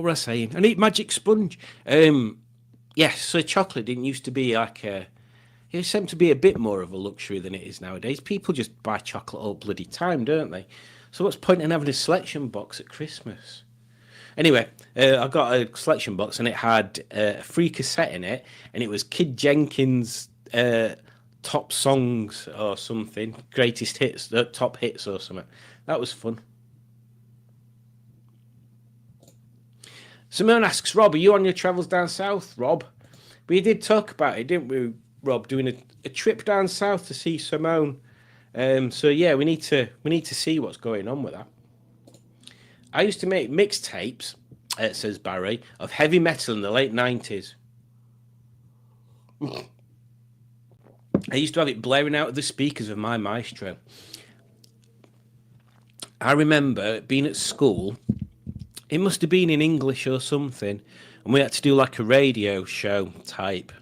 were I saying? I need magic sponge. Yes, so chocolate didn't used to be like a. It seemed to be a bit more of a luxury than it is nowadays. People just buy chocolate all bloody time, don't they? So what's the point in having a selection box at Christmas? Anyway, I got a selection box and it had a free cassette in it, and it was Kid Jenkins' top songs or something, greatest hits, top hits or something. That was fun. Simone asks, Rob, are you on your travels down south, Rob? We did talk about it, didn't we, Rob? Doing a trip down south to see Simone. So yeah, we need to see what's going on with that. I used to make mixtapes, says Barry, of heavy metal in the late 90s. I used to have it blaring out of the speakers of my Maestro. I remember being at school. It must have been in English or something, and we had to do like a radio show type,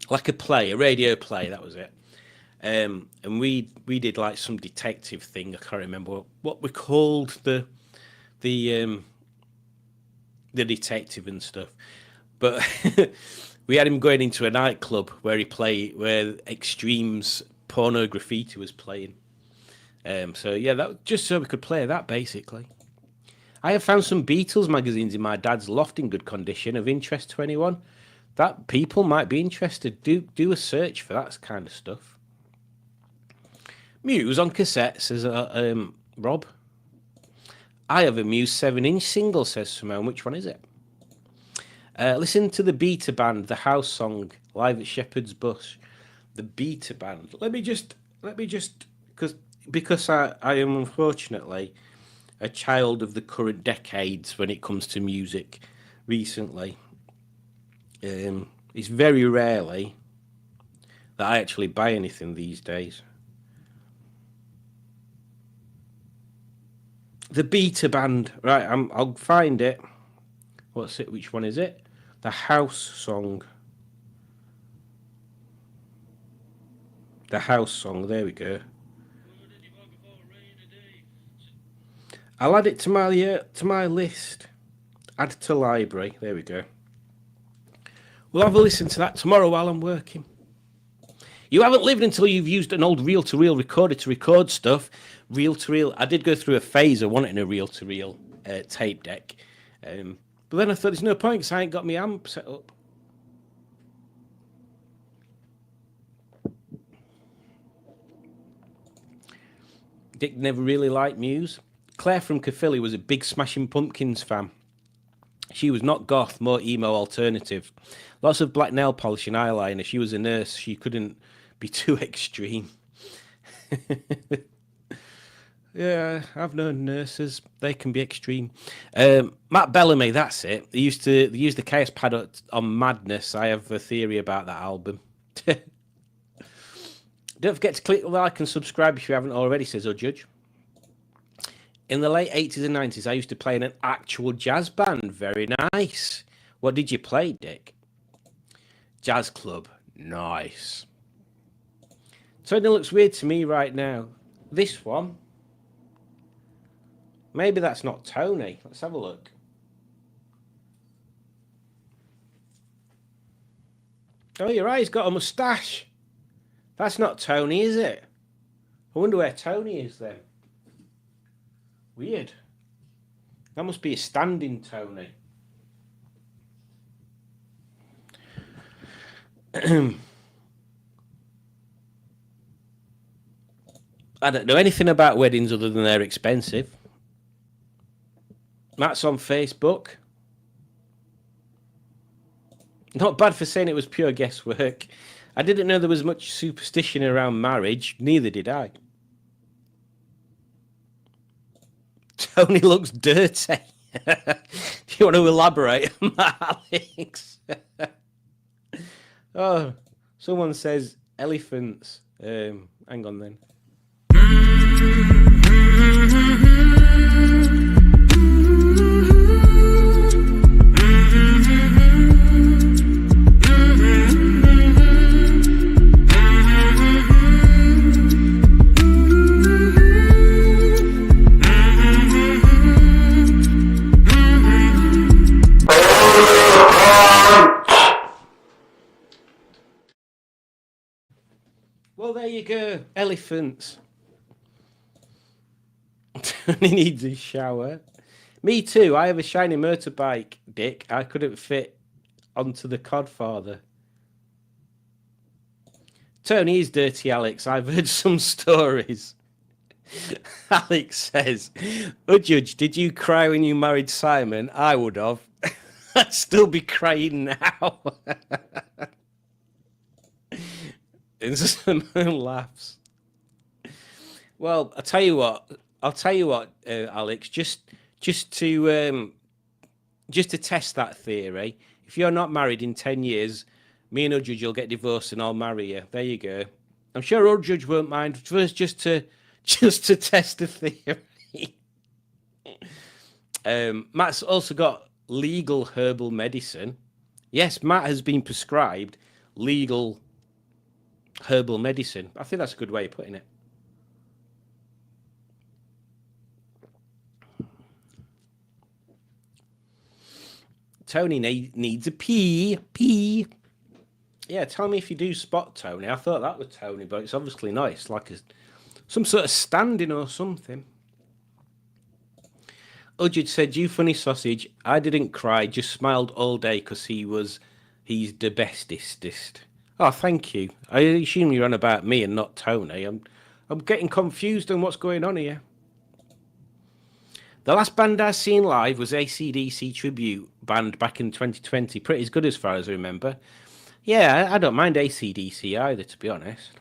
like a radio play. That was it. And we did like some detective thing. I can't remember what we called the detective and stuff, but we had him going into a nightclub where Extreme's Porno Graffiti was playing. So yeah, that just so we could play that basically. I have found some Beatles magazines in my dad's loft in good condition, of interest to anyone. That people might be interested. Do a search for that kind of stuff. Muse on cassette, says Rob. I have a Muse 7-inch single, says Simone. Which one is it? Listen to the Beta Band, the house song, live at Shepherd's Bush. The Beta Band. Let me just, because I am unfortunately a child of the current decades when it comes to music recently. It's very rarely that I actually buy anything these days. The Beta Band, right? I'll find it. What's it? Which one is it? The house song. The house song. There we go. I'll add it to my list. Add to library. There we go. We'll have a listen to that tomorrow while I'm working. You haven't lived until you've used an old reel-to-reel recorder to record stuff. Reel-to-reel. I did go through a phase of wanting a reel-to-reel tape deck. But then I thought there's no point because I ain't got my amp set up. Dick never really liked Muse. Claire from Caerphilly was a big Smashing Pumpkins fan. She was not goth, more emo alternative. Lots of black nail polish and eyeliner. She was a nurse. She couldn't be too extreme. Yeah, I've known nurses. They can be extreme. Matt Bellamy, that's it. They used to use the Chaos Pad on Madness. I have a theory about that album. Don't forget to click the like and subscribe if you haven't already, says Judge. In the late 80s and 90s, I used to play in an actual jazz band. Very nice. What did you play, Dick? Jazz club. Nice. Tony looks weird to me right now. This one. Maybe that's not Tony. Let's have a look. Oh, you're right. He's got a moustache. That's not Tony, is it? I wonder where Tony is then. Weird. That must be a standing Tony. I don't know anything about weddings other than they're expensive. Matt's on Facebook. Not bad for saying it was pure guesswork. I didn't know there was much superstition around marriage. Neither did I. Tony looks dirty. Do you want to elaborate on that, Alex? Oh, someone says elephants. Hang on then. Well, there you go. Elephants. Tony needs a shower. Me too. I have a shiny motorbike, Dick. I couldn't fit onto the Codfather. Tony is dirty, Alex. I've heard some stories. Alex says, "Oh, Judge, did you cry when you married Simon? I would have. I'd still be crying now." And Simone laughs. Well, I'll tell you what, Alex. Just to test that theory. If you're not married in 10 years, me and Judge will get divorced and I'll marry you. There you go. I'm sure Judge won't mind. First, just to test the theory. Matt's also got legal herbal medicine. Yes, Matt has been prescribed legal herbal medicine. I think that's a good way of putting it. Tony needs a pee. Yeah, tell me if you do spot Tony. I thought that was Tony, but it's obviously not. It's like some sort of standing or something. Ujid said, "You funny sausage. I didn't cry, just smiled all day because he's the bestest." Oh, thank you. I assume you're on about me and not Tony. I'm getting confused on what's going on here. The last band I seen live was AC/DC Tribute Band back in 2020. Pretty good as far as I remember. Yeah, I don't mind AC/DC either, to be honest.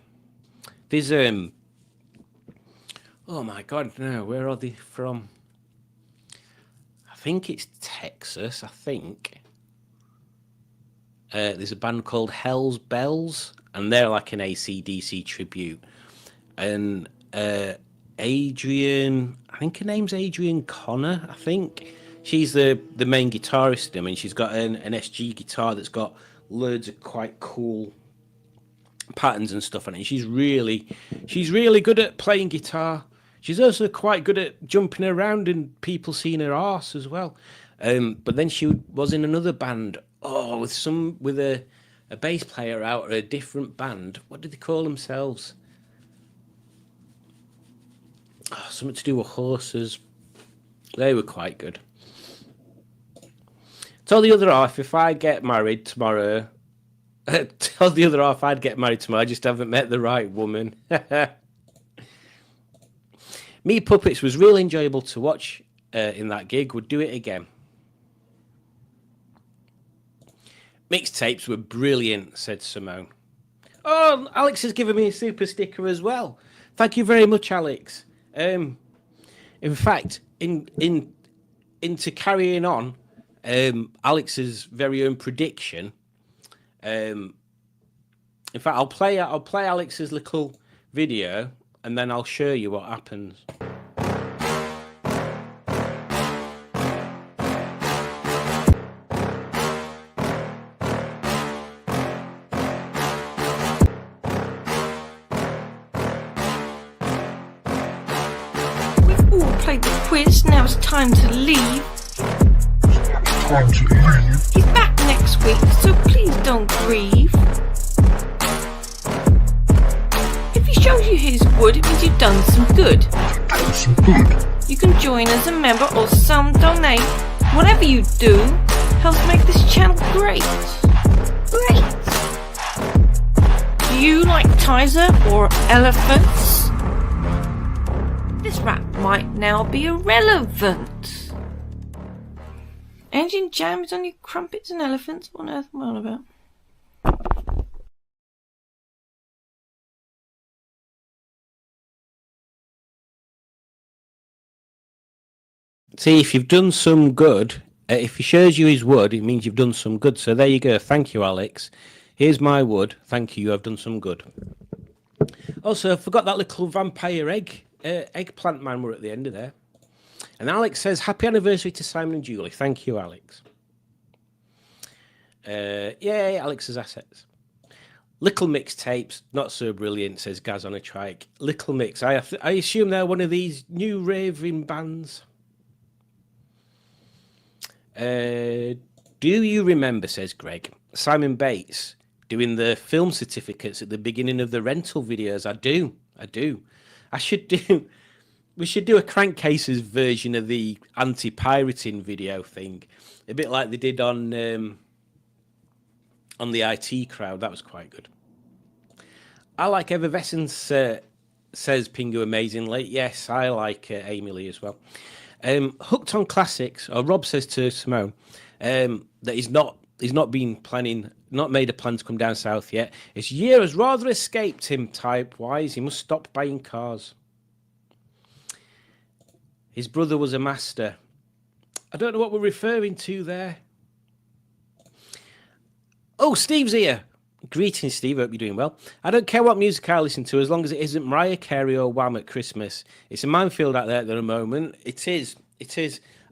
There's oh my God, no, where are they from? I think it's Texas. I think. There's a band called Hell's Bells, and they're like an AC/DC tribute. And Adrian, I think her name's Adrian Connor, I think. She's the main guitarist in them, and she's got an SG guitar that's got loads of quite cool patterns and stuff on it. She's really good at playing guitar. She's also quite good at jumping around and people seeing her arse as well. But then she was in another band. Oh, with a bass player out of a different band. What did they call themselves? Oh, something to do with horses. They were quite good. Tell the other half if I get married tomorrow. Tell the other half I'd get married tomorrow. I just haven't met the right woman. Meat Puppets was really enjoyable to watch in that gig. Would do it again. Mixtapes were brilliant, said Simone. Oh, Alex has given me a super sticker as well. Thank you very much, Alex. In fact, into carrying on Alex's very own prediction. In fact, I'll play Alex's little video and then I'll show you what happens. Played the quiz, now it's time to leave. Time to leave. He's back next week, so please don't grieve. If he shows you his wood, it means you've done some good. You can join as a member or some donate. Whatever you do helps make this channel great. Great! Do you like Tizer or elephants? This rap might now be irrelevant. Engine jams on your crumpets and elephants. What on earth am I on about? See, if you've done some good, if he shows you his wood, it means you've done some good. So there you go. Thank you, Alex. Here's my wood. Thank you. I've done some good. Also, I forgot that little vampire eggplant man were at the end of there. And Alex says, happy anniversary to Simon and Julie. Thank you, Alex. Yay, Alex's assets. Little Mix tapes, not so brilliant, says Gaz on a trike. Little Mix, I assume they're one of these new raving bands. Do you remember, says Greg, Simon Bates doing the film certificates at the beginning of the rental videos? I do. We should do a Crankcases version of the anti-pirating video thing, a bit like they did on the IT crowd. That was quite good. I like Evervescence, says Pingu amazingly. Yes, I like Amy Lee as well. Hooked on Classics, or Rob says to Simone that he's not made a plan to come down south yet. His year has rather escaped him type-wise. He must stop buying cars. His brother was a master. I don't know what we're referring to there. Oh, Steve's here. Greetings, Steve. Hope you're doing well. I don't care what music I listen to as long as it isn't Mariah Carey or Wham at Christmas. It's a minefield out there at the moment. It is.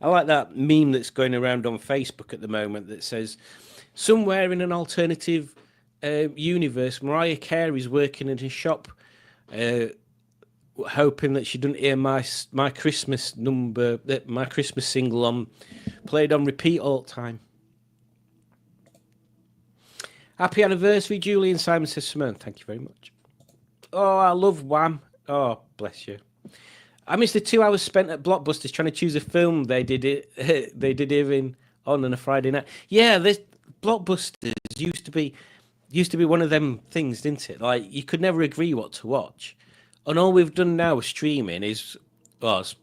I like that meme that's going around on Facebook at the moment that says, somewhere in an alternative universe, Mariah Carey's working in a shop hoping that she doesn't hear my Christmas number, my Christmas single played on repeat all the time. Happy anniversary, Julie and Simon, says Simone. Thank you very much. Oh, I love Wham. Oh, bless you. I missed the 2 hours spent at Blockbusters trying to choose a film they did even on a Friday night. Yeah, this Blockbusters used to be one of them things, didn't it? Like, you could never agree what to watch. And all we've done now with streaming is, well, as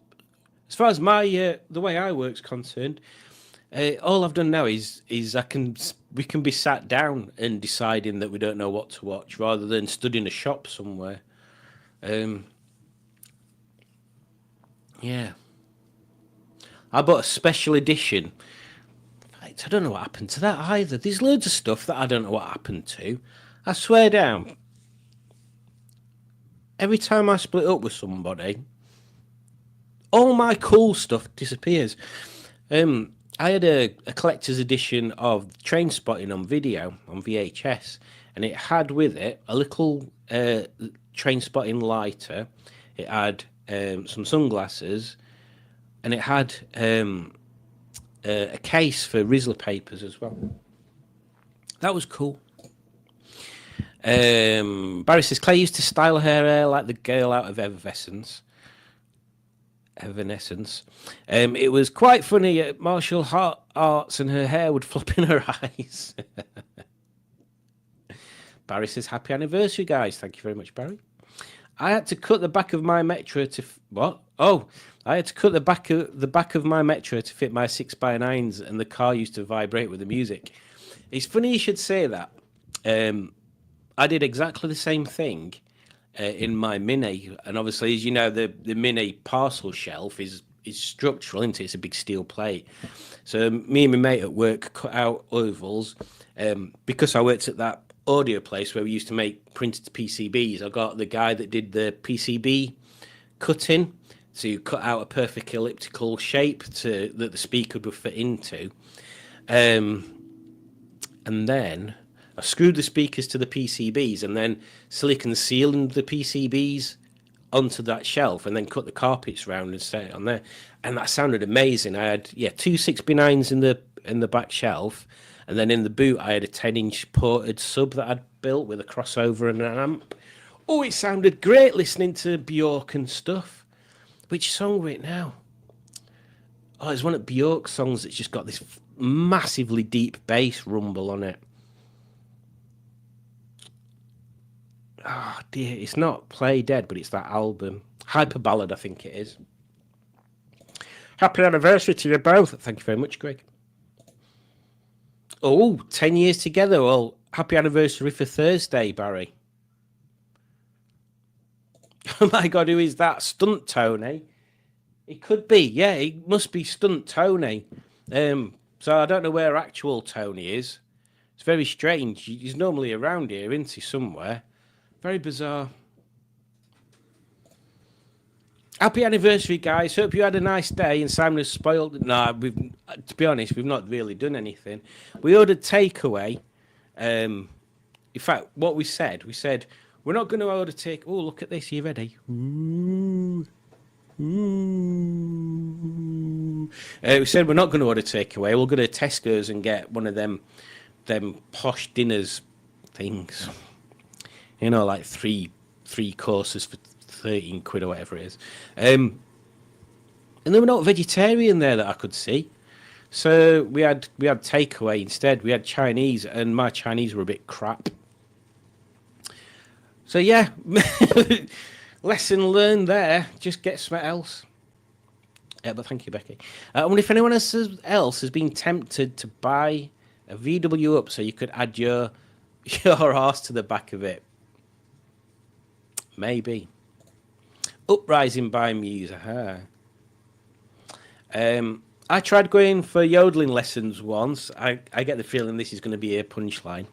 far as the way I work's concerned, all I've done now is we can be sat down and deciding that we don't know what to watch rather than stood in a shop somewhere. Yeah. I bought a special edition. I don't know what happened to that either. There's loads of stuff that I don't know what happened to. I swear down. Every time I split up with somebody, all my cool stuff disappears. I had a collector's edition of Trainspotting on video, on VHS, and it had with it a little Trainspotting lighter. It had some sunglasses, and it had a case for Rizzler papers as well. That was cool. Barry says, Claire used to style her hair like the girl out of Evanescence. It was quite funny at martial arts and her hair would flop in her eyes. Barry says, happy anniversary, guys. Thank you very much, Barry. I had to cut the back of my Metro to... What? Oh, I had to cut the back of my Metro to fit my 6x9s, and the car used to vibrate with the music. It's funny you should say that. I did exactly the same thing in my Mini, and obviously, as you know, the Mini parcel shelf is structural, isn't it? It's a big steel plate. So me and my mate at work cut out ovals because I worked at that audio place where we used to make printed PCBs. I got the guy that did the PCB cutting, so you cut out a perfect elliptical shape that the speaker would fit into, and then I screwed the speakers to the PCBs and then silicon sealed the PCBs onto that shelf and then cut the carpets round and set it on there. And that sounded amazing. I had, two 6x9s in the back shelf, and then in the boot I had a 10-inch ported sub that I'd built with a crossover and an amp. Oh, it sounded great listening to Bjork and stuff. Which song were it now? Oh, it's one of Bjork's songs that's just got this massively deep bass rumble on it. Oh dear, it's not Play Dead, but it's that album. Hyper Ballad, I think it is. Happy anniversary to you both. Thank you very much, Greg. Oh, 10 years together. Well, happy anniversary for Thursday, Barry. Oh my God, who is that? Stunt Tony? It could be, yeah, it must be Stunt Tony. So I don't know where actual Tony is. It's very strange. He's normally around here, isn't he, somewhere? Very bizarre. Happy anniversary, guys. Hope you had a nice day and Simon has spoiled. No, to be honest, we've not really done anything. We ordered takeaway. In fact, what we said, we're not going to order take. Oh, look at this. Are you ready? Ooh. Ooh. We said we're not going to order takeaway. We'll go to Tesco's and get one of them posh dinners things. You know, like three courses for 13 quid or whatever it is. And there were not vegetarian there that I could see. So we had takeaway instead. We had Chinese, and my Chinese were a bit crap. So yeah, lesson learned there. Just get something else. But thank you, Becky. I wonder if anyone else has been tempted to buy a VW up so you could add your arse to the back of it. Maybe. Uprising by Muse. I tried going for yodeling lessons once. I get the feeling this is going to be a punchline.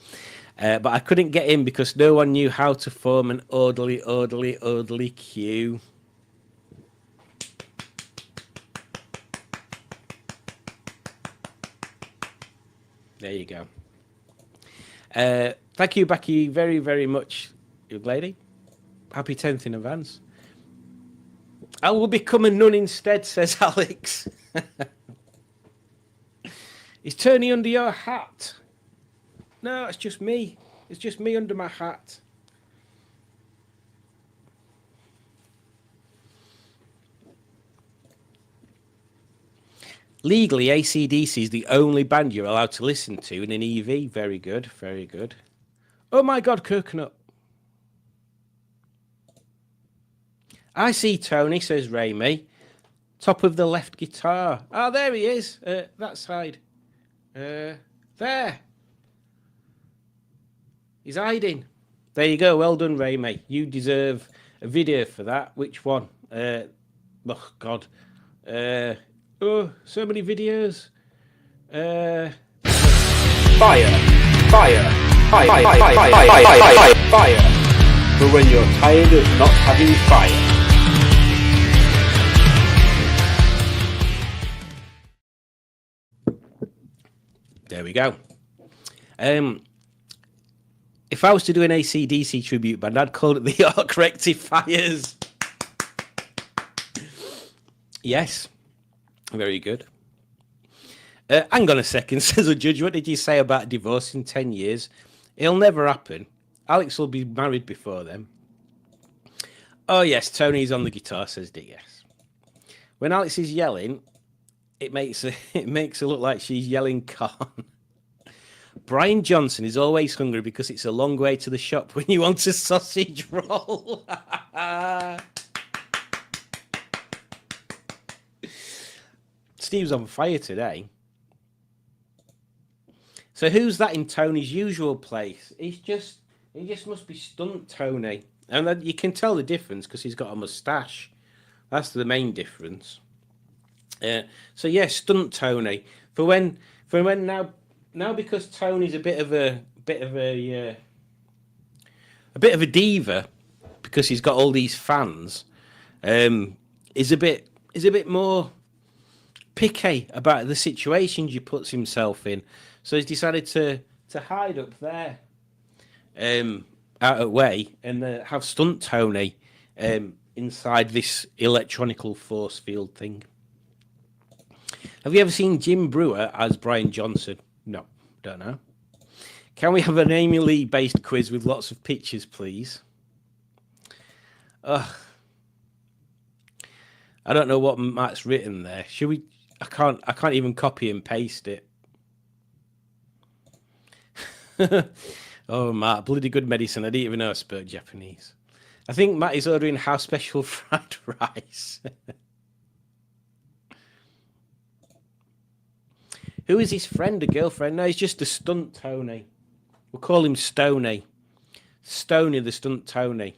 But I couldn't get in because no one knew how to form an orderly queue. There you go. Thank you, Becky, very, very much, young lady. Happy 10th in advance. I will become a nun instead, says Alex. Is Tony under your hat? No, it's just me. It's just me under my hat. Legally, AC/DC is the only band you're allowed to listen to in an EV. Very good, very good. Oh my God, Coconut. I see Tony, says Raimi. Top of the left guitar. Ah, there he is. That side. There. He's hiding. There you go. Well done, Raimi. You deserve a video for that. Which one? Oh, God. Oh, so many videos. Fire. For when you're tired of not having fire. There we go. If I was to do an AC/DC tribute band, I'd call it the Arc Rectifiers. Yes. Very good. Hang on a second, says a judge. What did you say about divorce in 10 years? It'll never happen. Alex will be married before then. Oh, yes, Tony's on the guitar, says DS. When Alex is yelling, it makes her look like she's yelling Khan. Brian Johnson is always hungry because it's a long way to the shop when you want a sausage roll. Steve's on fire today. So who's that in Tony's usual place? He just must be Stunt Tony. And you can tell the difference because he's got a moustache. That's the main difference. So yeah, Stunt Tony. For when now because Tony's a bit of a diva because he's got all these fans. Is a bit more picky about the situations he puts himself in. So he's decided to hide up there, out of way, and have Stunt Tony inside this electronical force field thing. Have you ever seen Jim Brewer as Brian Johnson? No, don't know. Can we have an Amy Lee based quiz with lots of pictures, please? I don't know what Matt's written there. Should we? I can't even copy and paste it. Oh, Matt, bloody good medicine. I didn't even know I spoke Japanese. I think Matt is ordering house special fried rice. Who is his friend, a girlfriend? No, he's just a stunt Tony. We'll call him Stoney. Stoney the stunt Tony.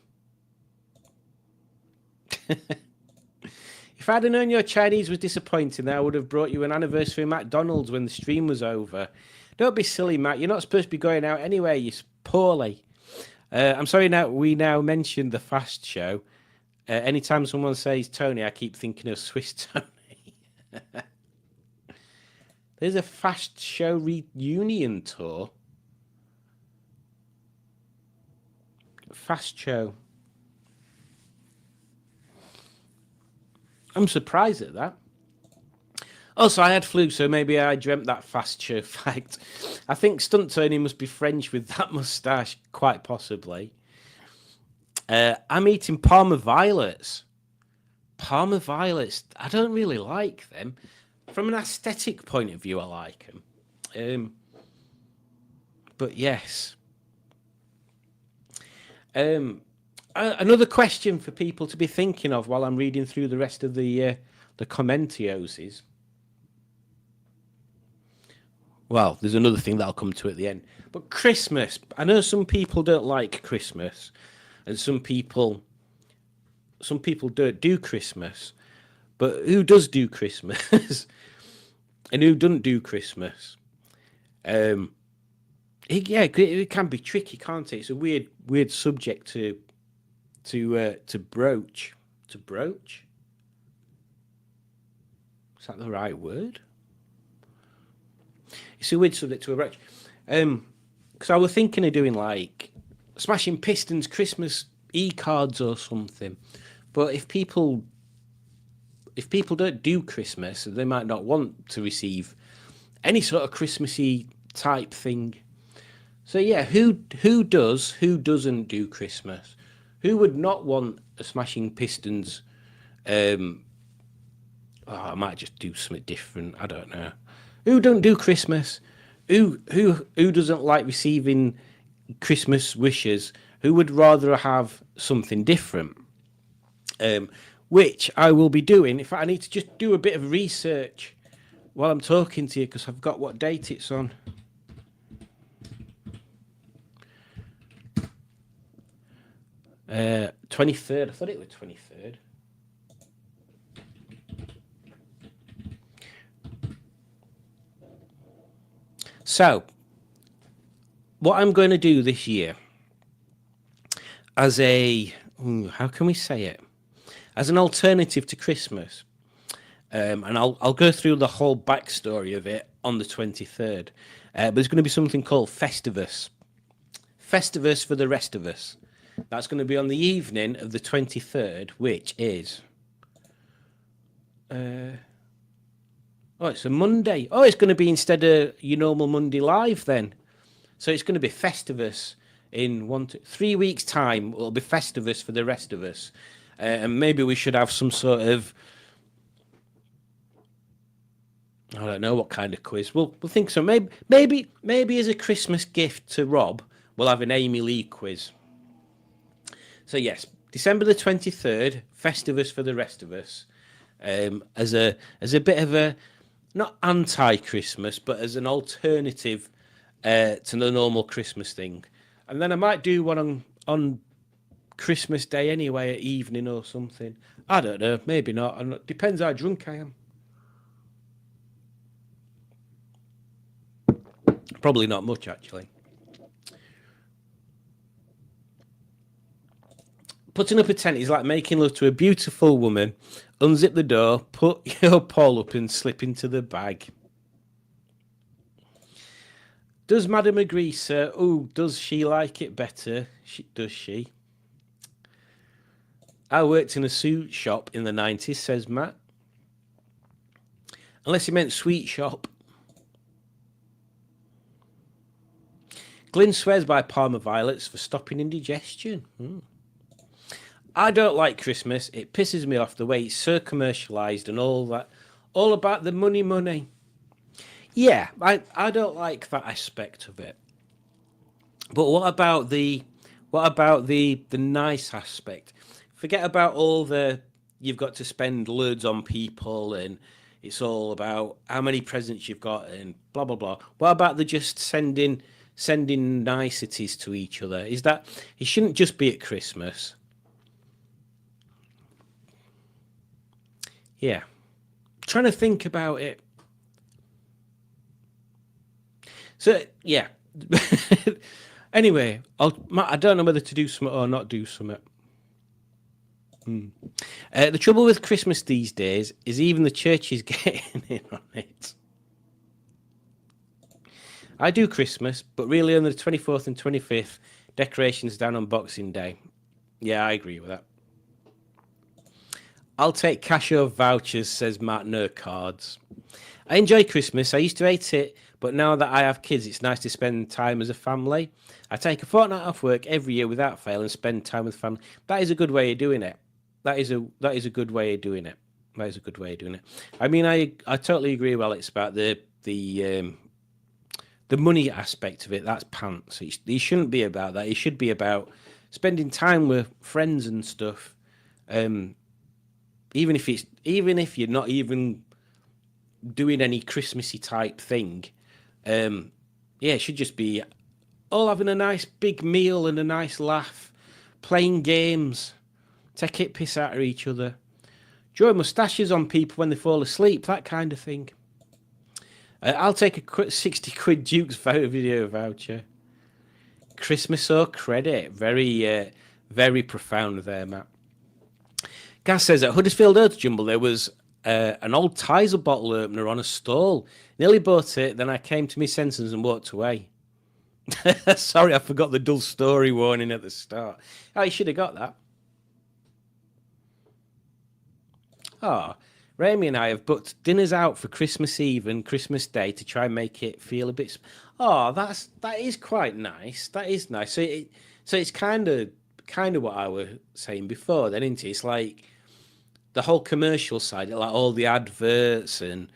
If I'd have known your Chinese was disappointing, then I would have brought you an anniversary McDonald's when the stream was over. Don't be silly, Matt. You're not supposed to be going out anyway. You're poorly. I'm sorry now we now mentioned the fast show. Anytime someone says Tony, I keep thinking of Swiss Tony. There's a fast show reunion tour. Fast show. I'm surprised at that. Also, I had flu, so maybe I dreamt that fast show fact. I think Stunt Tony must be French with that moustache, quite possibly. I'm eating Parma violets. Parma violets, I don't really like them. From an aesthetic point of view, I like them. But yes. Another question for people to be thinking of while I'm reading through the rest of the commentios is, well, there's another thing that I'll come to at the end. But Christmas, I know some people don't like Christmas, and some people don't do Christmas. But who does do Christmas, and who doesn't do Christmas? It can be tricky, can't it? It's a weird subject to broach. To broach? Is that the right word? It's a weird subject to broach. Because I was thinking of doing like Smashing Pistons Christmas e-cards or something. But if people don't do Christmas, they might not want to receive any sort of Christmassy type thing. So yeah, who doesn't do Christmas? Who would not want a Smashing Pistons? I might just do something different. I don't know. Who don't do Christmas? Who doesn't like receiving Christmas wishes? Who would rather have something different? Which I will be doing. In fact, I need to just do a bit of research while I'm talking to you because I've got what date it's on. Uh, 23rd. I thought it was 23rd. So, what I'm going to do this year as a, how can we say it? As an alternative to Christmas. And I'll go through the whole backstory of it on the 23rd. But there's going to be something called Festivus. Festivus for the rest of us. That's going to be on the evening of the 23rd, which is... it's a Monday. Oh, it's going to be instead of your normal Monday live then. So it's going to be Festivus in 3 weeks' time. It'll be Festivus for the rest of us. And maybe we should have some sort of... I don't know what kind of quiz. We'll think so. Maybe as a Christmas gift to Rob, we'll have an Amy Lee quiz. So yes, December the 23rd, Festivus for the rest of us. As a bit of a, not anti-Christmas, but as an alternative to the normal Christmas thing. And then I might do one on Christmas Day anyway, at evening or something. I don't know, maybe not. Depends how drunk I am. Probably not much, actually. Putting up a tent is like making love to a beautiful woman. Unzip the door, put your pole up and slip into the bag. Does Madam agree, sir? Oh, does she like it better? Does she? I worked in a suit shop in the 90s, says Matt. Unless he meant sweet shop. Glyn swears by Parma violets for stopping indigestion. I don't like Christmas. It pisses me off the way it's so commercialised and all that. All about the money. Yeah, I don't like that aspect of it. But what about the nice aspect? Forget about all the you've got to spend loads on people and it's all about how many presents you've got and blah blah blah. What about the just sending niceties to each other? Is that it shouldn't just be at Christmas? Yeah, trying to think about it. So yeah. Anyway, I don't know whether to do something or not do something. The trouble with Christmas these days is even the church is getting in on it. I do Christmas, but really on the 24th and 25th, decorations down on Boxing Day. Yeah, I agree with that. I'll take cash or vouchers, says Matt, no cards. I enjoy Christmas. I used to hate it, but now that I have kids, it's nice to spend time as a family. I take a fortnight off work every year without fail and spend time with family. That is a good way of doing it. That is a good way of doing it. That is a good way of doing it. I mean, I totally agree. Well, it's about the money aspect of it. That's pants. It shouldn't be about that. It should be about spending time with friends and stuff. Even if you're not even doing any Christmassy type thing, it should just be all having a nice big meal and a nice laugh, playing games, take it piss out of each other, drawing moustaches on people when they fall asleep, that kind of thing. I'll take a 60 quid Duke's video voucher. Christmas or credit. Very, very profound there, Matt. Gas says at Huddersfield Earth Jumble there was an old Tizer bottle opener on a stall. Nearly bought it, then I came to my senses and walked away. Sorry, I forgot the dull story warning at the start. Oh, you should have got that. Oh, Rami and I have booked dinners out for Christmas Eve and Christmas Day to try and make it feel a bit. Oh, that is quite nice. That is nice. So it's kind of what I was saying before. Then, isn't it? It's like the whole commercial side, like all the adverts and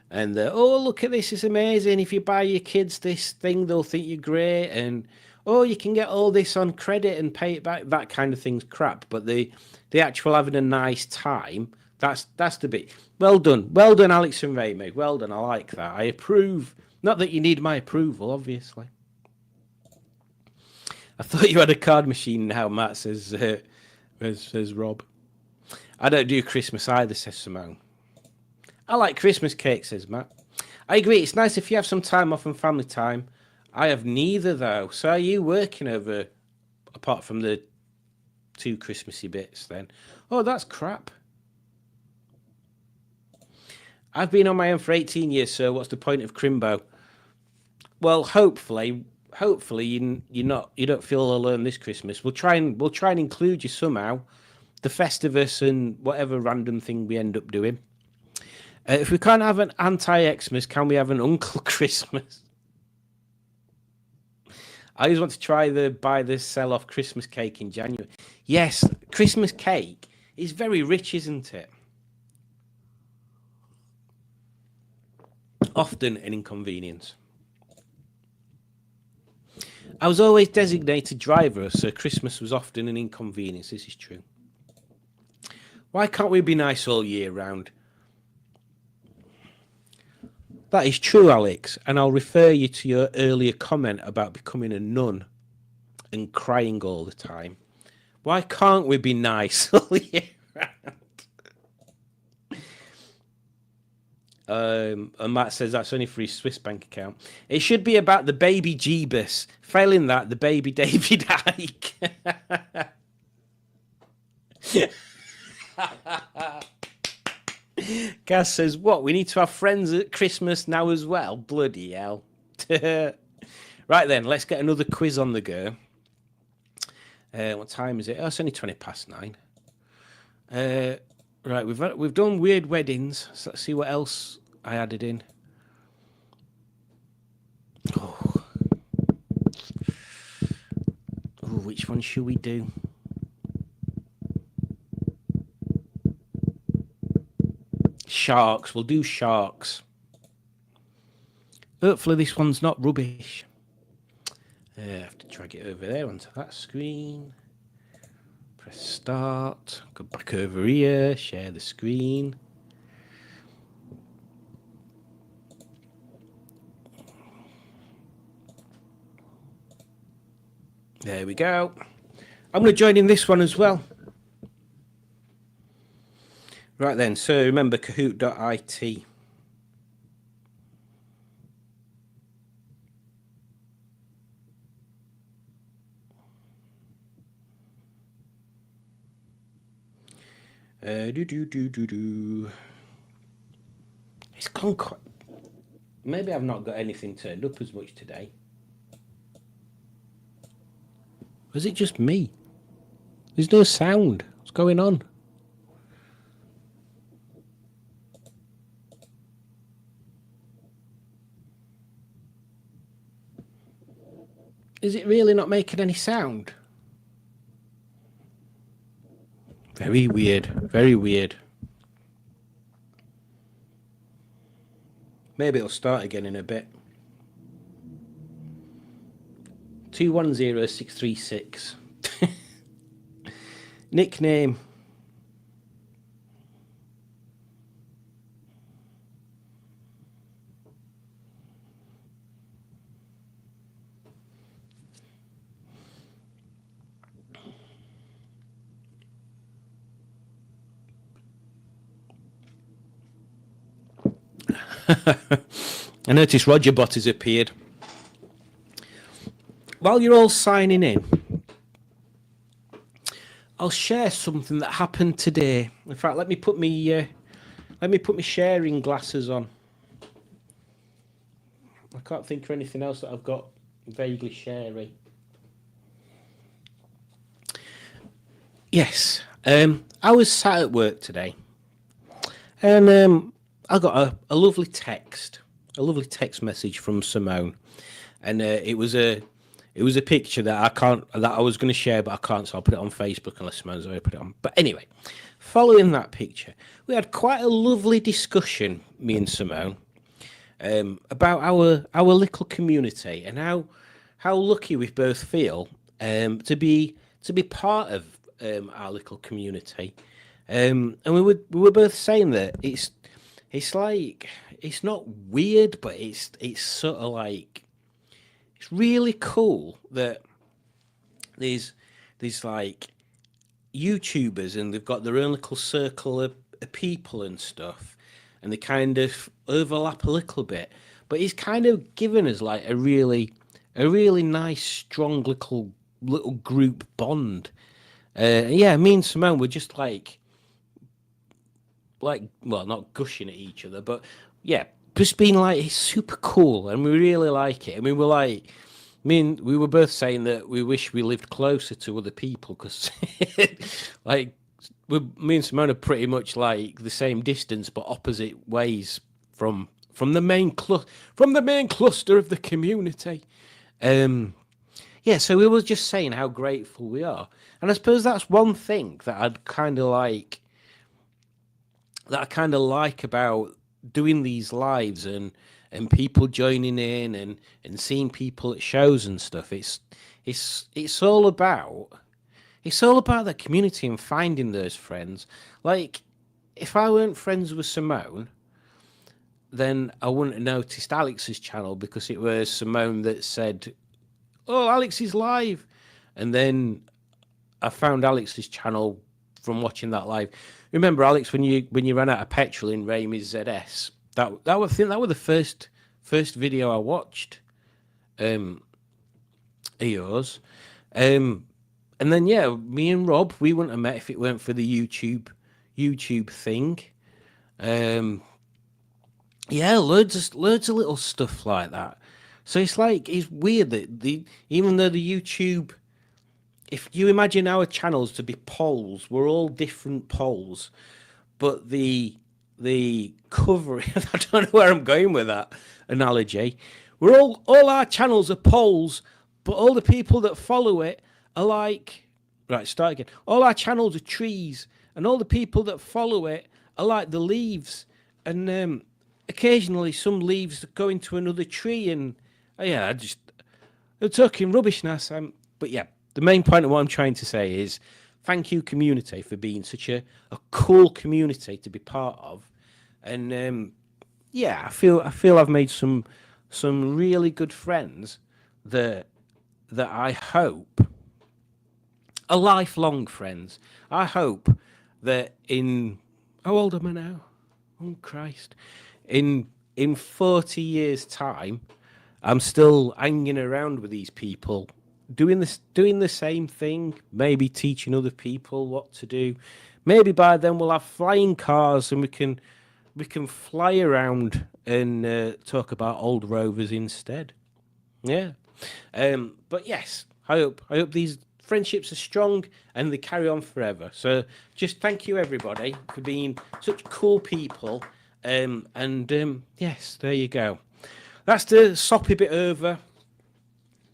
the look at this, it's amazing. If you buy your kids this thing, they'll think you're great, and you can get all this on credit and pay it back. That kind of thing's crap. But the actual having a nice time. That's the bit. Well done, Alex and Raymaid. Well done. I like that. I approve. Not that you need my approval, obviously. I thought you had a card machine now, Matt, says Rob. I don't do Christmas either, says Simone. I like Christmas cake, says Matt. I agree. It's nice if you have some time off and family time. I have neither, though. So are you working over, apart from the 2 Christmassy bits, then? Oh, that's crap. I've been on my own for 18 years, so what's the point of Crimbo? Well, hopefully you don't feel alone this Christmas. We'll try and include you somehow. The Festivus and whatever random thing we end up doing. If we can't have an anti-Xmas, can we have an Uncle Christmas? I always want to try buy the sell-off Christmas cake in January. Yes, Christmas cake is very rich, isn't it? Often an inconvenience. I was always designated driver, so Christmas was often an inconvenience. This is true. Why can't we be nice all year round? That is true, Alex, and I'll refer you to your earlier comment about becoming a nun and crying all the time. Why can't we be nice all year round? And Matt says that's only for his Swiss bank account. It should be about the baby Jeebus. Failing that, the baby David Icke. Gaz says, what? We need to have friends at Christmas now as well? Bloody hell. Right then, let's get another quiz on the go. What time is it? Oh, it's only 9:20. Right, we've done weird weddings. So let's see what else I added in. Oh, which one should we do? Sharks. We'll do sharks. Hopefully this one's not rubbish. I have to drag it over there onto that screen. Press start. Go back over here. Share the screen. There we go. I'm going to join in this one as well. Right then, so remember Kahoot.it. It's gone quite... Maybe I've not got anything turned up as much today. Was it just me? There's no sound. What's going on? Is it really not making any sound? Very weird. Very weird. Maybe it'll start again in a bit. 210636. Nickname. I noticed Roger Bot has appeared. While you're all signing in, I'll share something that happened today. In fact, let me put me sharing glasses on. I can't think of anything else that I've got vaguely sharing. Yes, I was sat at work today, and I got a lovely text message from Simone, and it was a picture that I was going to share, but I can't, so I'll put it on Facebook unless Simone's already put it on. But anyway, following that picture, we had quite a lovely discussion, me and Simone, about our little community and how lucky we both feel to be part of our little community, and we were both saying that it's like, it's not weird, but it's sort of like, it's really cool that there's like YouTubers and they've got their own little circle of people and stuff, and they kind of overlap a little bit, but it's kind of given us like a really nice, strong little group bond. Yeah, me and Simone were just like, well, not gushing at each other, but yeah, just being like, it's super cool and we really like it. I mean, we were both saying that we wish we lived closer to other people, because like me and Simone are pretty much like the same distance but opposite ways from the main cluster of the community. Yeah, so we were just saying how grateful we are, and I suppose that's one thing that I kind of like about doing these lives and people joining in and seeing people at shows and stuff. It's all about the community and finding those friends. Like, if I weren't friends with Simone, then I wouldn't have noticed Alex's channel, because it was Simone that said, "Oh, Alex is live," and then I found Alex's channel from watching that live. Remember, Alex, when you ran out of petrol in Ramey's ZS, that was the first video I watched, of yours, and then yeah, me and Rob, we wouldn't have met if it weren't for the YouTube thing. Yeah, loads of little stuff like that. So it's like, it's weird that even though the YouTube, if you imagine our channels to be poles, we're all different poles, but the covering, I don't know where I'm going with that analogy. We're all our channels are poles, but all the people that follow it are like, right, start again. All our channels are trees, and all the people that follow it are like the leaves, and occasionally some leaves go into another tree, and yeah, they're talking rubbish now, Sam. But yeah, the main point of what I'm trying to say is, thank you, community, for being such a cool community to be part of. And yeah, I feel I've made some really good friends that I hope are lifelong friends. I hope that in how old am I now? Oh Christ! In 40 years' time, I'm still hanging around with these people, doing the same thing. Maybe teaching other people what to do. Maybe by then we'll have flying cars and we can fly around and talk about old rovers instead. Yeah. But yes, I hope these friendships are strong and they carry on forever. So just thank you everybody for being such cool people. Yes, there you go. That's the soppy bit over.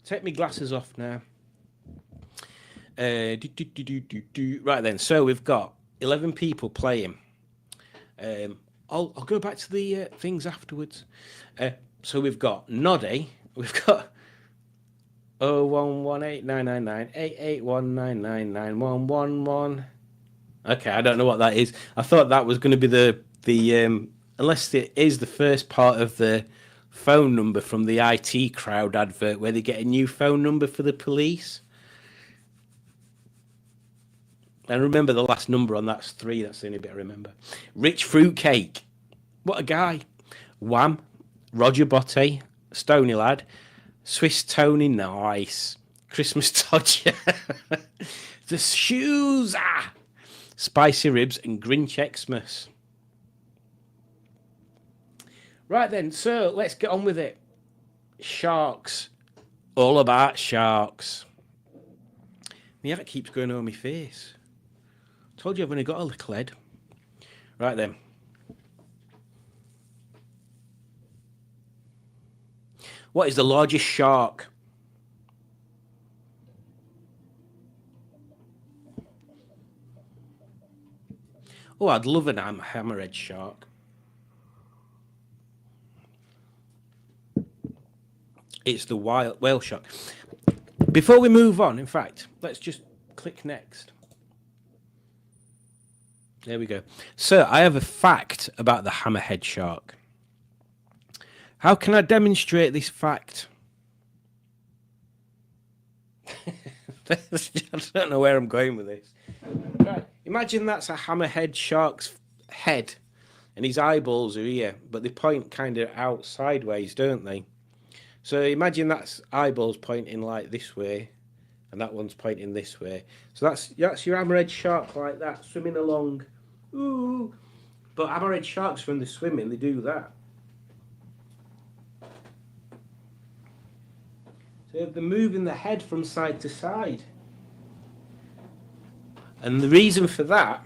Take my glasses off now. Right then, so we've got 11 people playing. I'll go back to the things afterwards. So we've got Noddy. We've got 01189998819991111. Okay, I don't know what that is. I thought that was going to be the unless it is the first part of the phone number from the IT crowd advert where they get a new phone number for the police. And remember the last number on that's 3. That's the only bit I remember. Rich Fruitcake. What a guy. Wham. Roger Botte. Stony Lad. Swiss Tony. Nice. Christmas Dodger. The Shoes. Spicy Ribs and Grinch Xmas. Right then, so let's get on with it. Sharks. All about sharks. My hair keeps going over my face. Told you I've only got a little head. Right then. What is the largest shark? Oh, I'd love an hammerhead shark. It's the whale shark. Before we move on, in fact, let's just click next. There we go. Sir, I have a fact about the hammerhead shark. How can I demonstrate this fact? I don't know where I'm going with this. Right. Imagine that's a hammerhead shark's head and his eyeballs are here, but they point kind of out sideways, don't they? So imagine that's eyeballs pointing like this way, and that one's pointing this way. So that's your hammerhead shark like that, swimming along. Ooh. But hammerhead sharks, when they're swimming, they do that. So they're moving the head from side to side. And the reason for that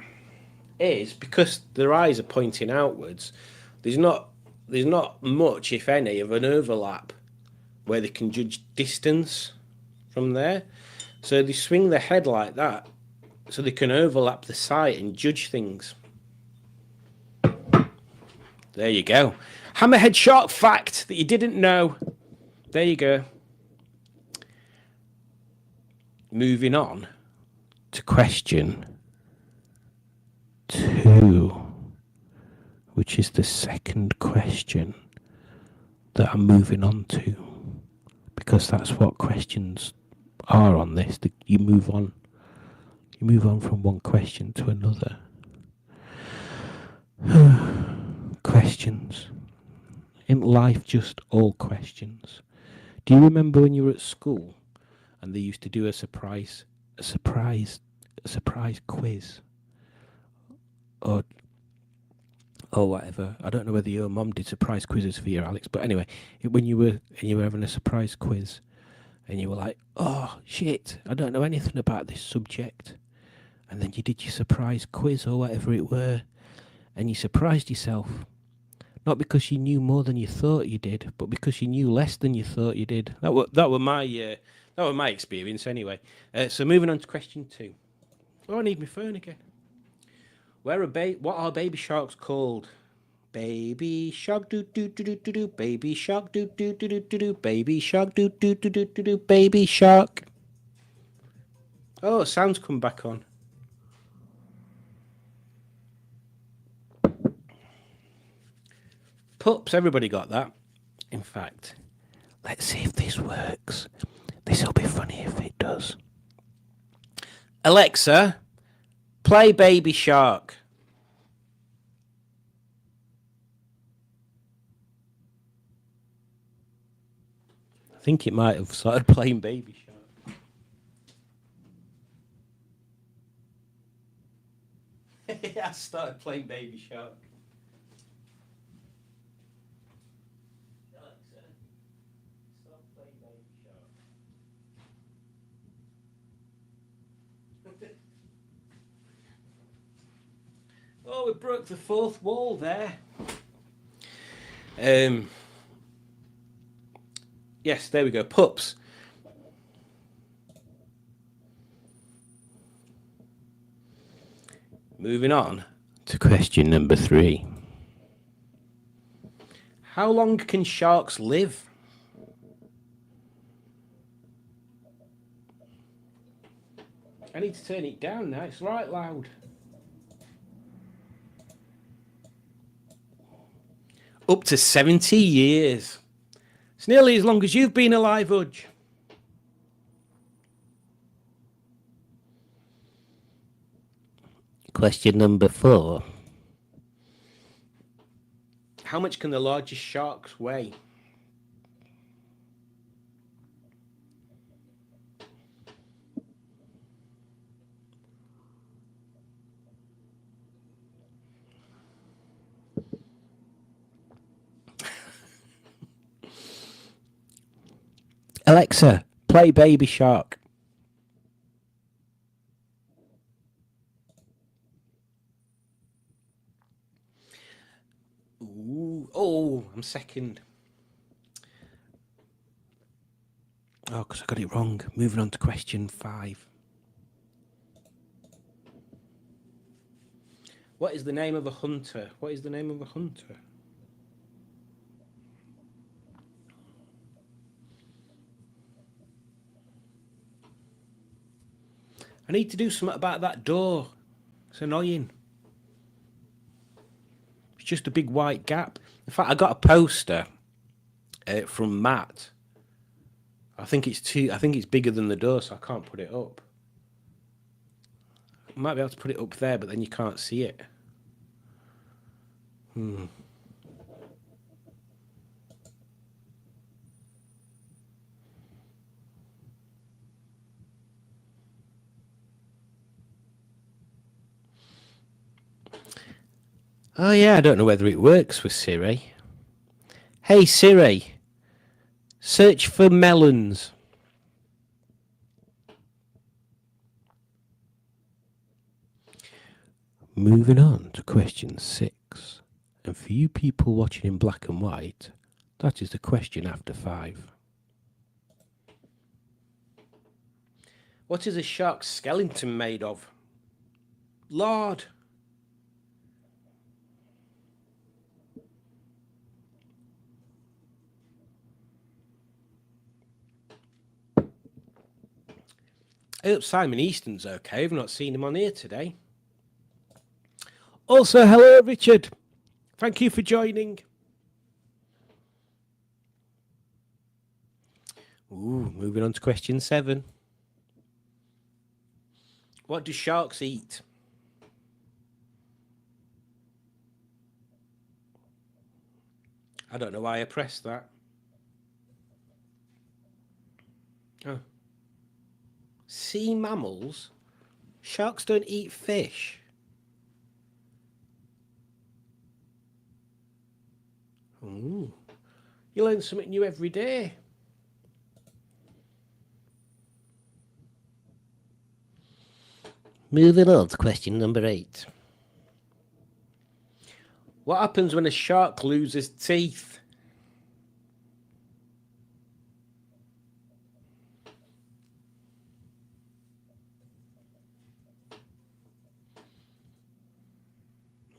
is because their eyes are pointing outwards. There's not much, if any, of an overlap where they can judge distance from there. So they swing their head like that so they can overlap the sight and judge things. There you go. Hammerhead shark fact that you didn't know. There you go. Moving on to question 2, which is the second question that I'm moving on to, because that's what questions are on this. You move on from one question to another. Questions. Isn't life just all questions? Do you remember when you were at school and they used to do a surprise quiz? Or whatever. I don't know whether your mum did surprise quizzes for you, Alex, but anyway, when you were having a surprise quiz and you were like, oh shit, I don't know anything about this subject, and then you did your surprise quiz or whatever it were, and you surprised yourself, not because you knew more than you thought you did, but because you knew less than you thought you did. That were my experience anyway. So moving on to question 2. Oh, I need my phone again. What are baby sharks called? Baby shark do do do do do do. Baby shark do do do do do do. Baby shark do do do do do do. Baby shark. Oh, sound's come back on. Pups, everybody got that. In fact, let's see if this works. This will be funny if it does. Alexa, play Baby Shark. I think it might have started playing Baby Shark. Yeah, I started playing Baby Shark. Alexa, stop playing Baby Shark. Oh, we broke the fourth wall there. Yes, there we go. Pups. Moving on to question number 3. How long can sharks live? I need to turn it down now. It's right loud. Up to 70 years. It's nearly as long as you've been alive, Udge. Question number 4. How much can the largest sharks weigh? Alexa, play Baby Shark. Ooh, oh, I'm second. Oh, because I got it wrong. Moving on to question 5. What is the name of a hunter? What is the name of a hunter? I need to do something about that door. It's annoying. It's just a big white gap. In fact, I got a poster from Matt. I think it's bigger than the door, so I can't put it up. I might be able to put it up there, but then you can't see it. Oh yeah, I don't know whether it works with Siri. Hey Siri, search for melons. Moving on to question 6. And for you people watching in black and white, that is the question after 5. What is a shark's skeleton made of? Lard. I hope Simon Easton's okay. I've not seen him on here today. Also, hello, Richard. Thank you for joining. Ooh, moving on to question 7. What do sharks eat? I don't know why I pressed that. Oh. Sea mammals? Sharks don't eat fish. Ooh. You learn something new every day. Moving on to question number 8. What happens when a shark loses teeth?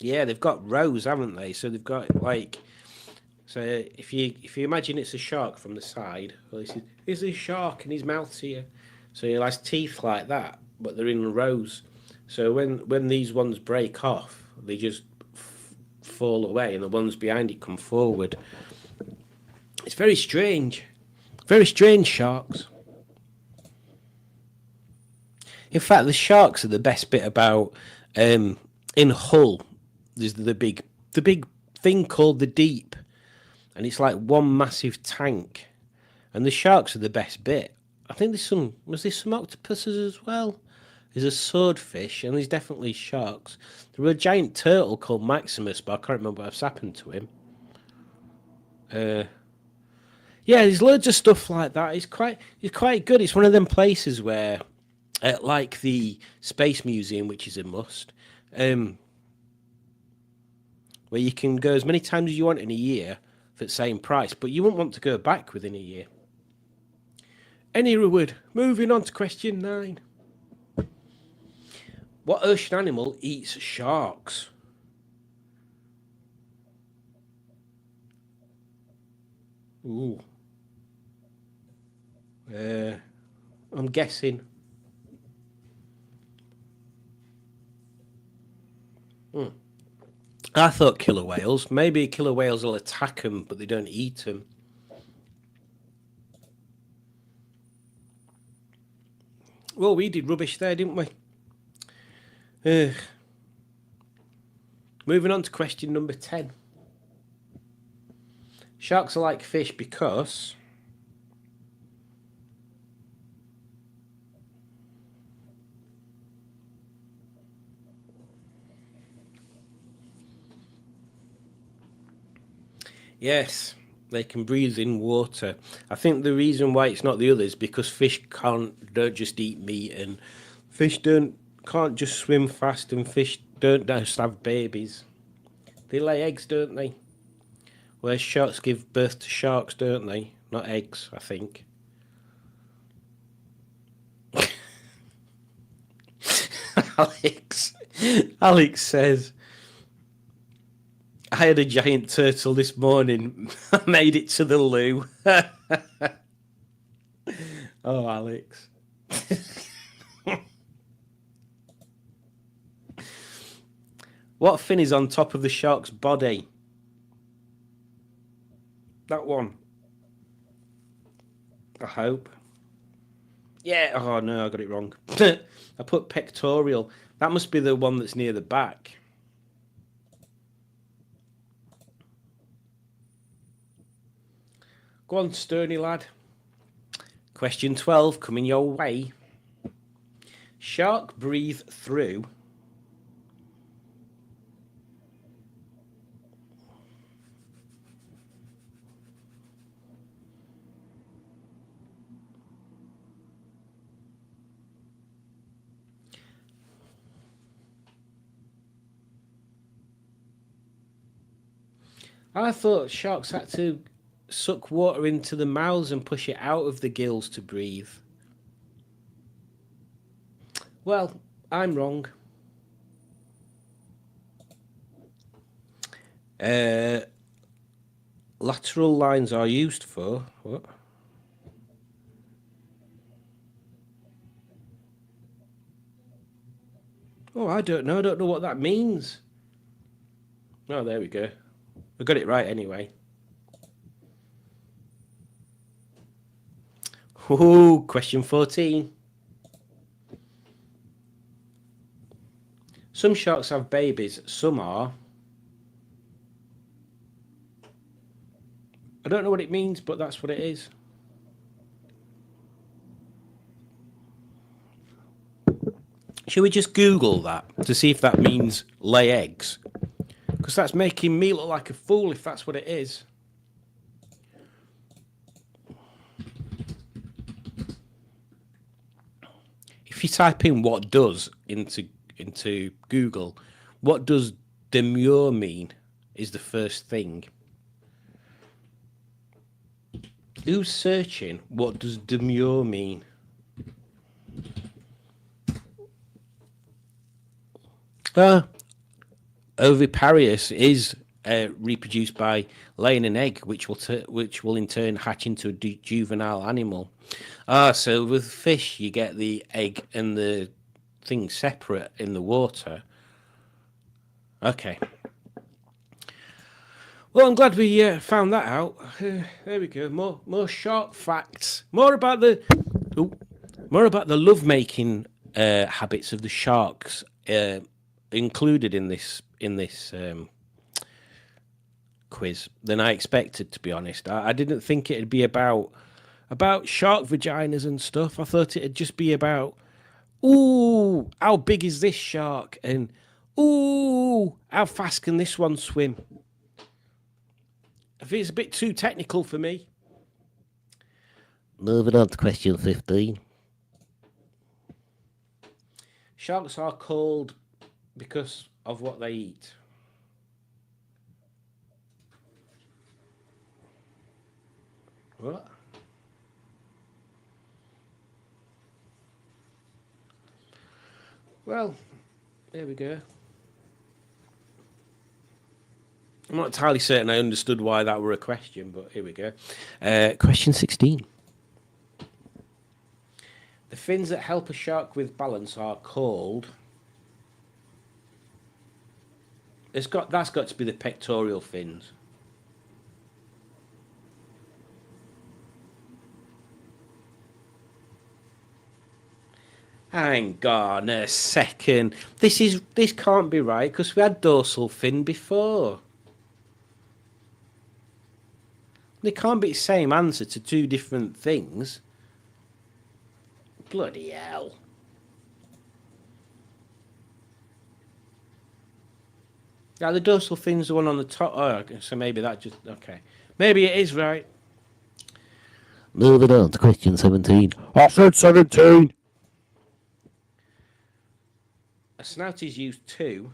Yeah, they've got rows, haven't they? So they've got like, so if you imagine it's a shark from the side, well, this is a shark and his mouth's here, so he has teeth like that, but they're in rows. So when these ones break off, they just fall away, and the ones behind it come forward. It's very strange, sharks. In fact, the sharks are the best bit about in Hull. There's the big thing called the Deep, and it's like one massive tank, and the sharks are the best bit. I think there's some octopuses as well. There's a swordfish, and there's definitely sharks. There was a giant turtle called Maximus, but I can't remember what's happened to him. Yeah, there's loads of stuff like that. It's quite good. It's one of them places where, like the Space Museum, which is a must, where you can go as many times as you want in a year for the same price, but you wouldn't want to go back within a year. Anyway, moving on to question 9. What ocean animal eats sharks? Ooh. I'm guessing. I thought killer whales. Maybe killer whales will attack them, but they don't eat them. Well, we did rubbish there, didn't we? Moving on to question number 10. Sharks are like fish because... Yes, they can breathe in water. I think the reason why it's not the others because fish don't just eat meat, and fish can't just swim fast, and fish don't just have babies. They lay eggs, don't they? Whereas sharks give birth to sharks, don't they? Not eggs, I think. Alex says, I had a giant turtle this morning. I made it to the loo. Oh, Alex. What fin is on top of the shark's body? That one. I hope. Yeah. Oh, no, I got it wrong. I put pectoral. That must be the one that's near the back. Go on, Sturny lad. Question 12 coming your way. Shark breathe through. I thought sharks had to suck water into the mouths and push it out of the gills to breathe. Well, I'm wrong. Lateral lines are used for what? Oh, I don't know. I don't know what that means. Oh, there we go. I got it right anyway. Ooh, question 14. Some sharks have babies, some are. I don't know what it means, but that's what it is. Should we just Google that to see if that means lay eggs? Because that's making me look like a fool if that's what it is. If you type in what does into Google, what does demure mean is the first thing. Who's searching what does demure mean? Oviparous is reproduced by laying an egg, which will in turn hatch into a juvenile animal. So with fish, you get the egg and the thing separate in the water. Okay. Well, I'm glad we found that out. There we go. More shark facts. More about the lovemaking habits of the sharks included in this quiz than I expected, to be honest. I didn't think it'd be about shark vaginas and stuff. I thought it'd just be about, ooh, how big is this shark? And, ooh, how fast can this one swim? I think it's a bit too technical for me. Moving on to question 15. Sharks are called because of what they eat. What? Well, there we go. I'm not entirely certain I understood why that were a question, but here we go. Question 16. The fins that help a shark with balance are called... That's got to be the pectoral fins. Hang on a second. This can't be right because we had dorsal fin before. They can't be the same answer to two different things. Bloody hell. Yeah, the dorsal fin's the one on the top. Oh, so maybe that just... Okay. Maybe it is right. Moving on to question 17. I said 17. A snout is used to...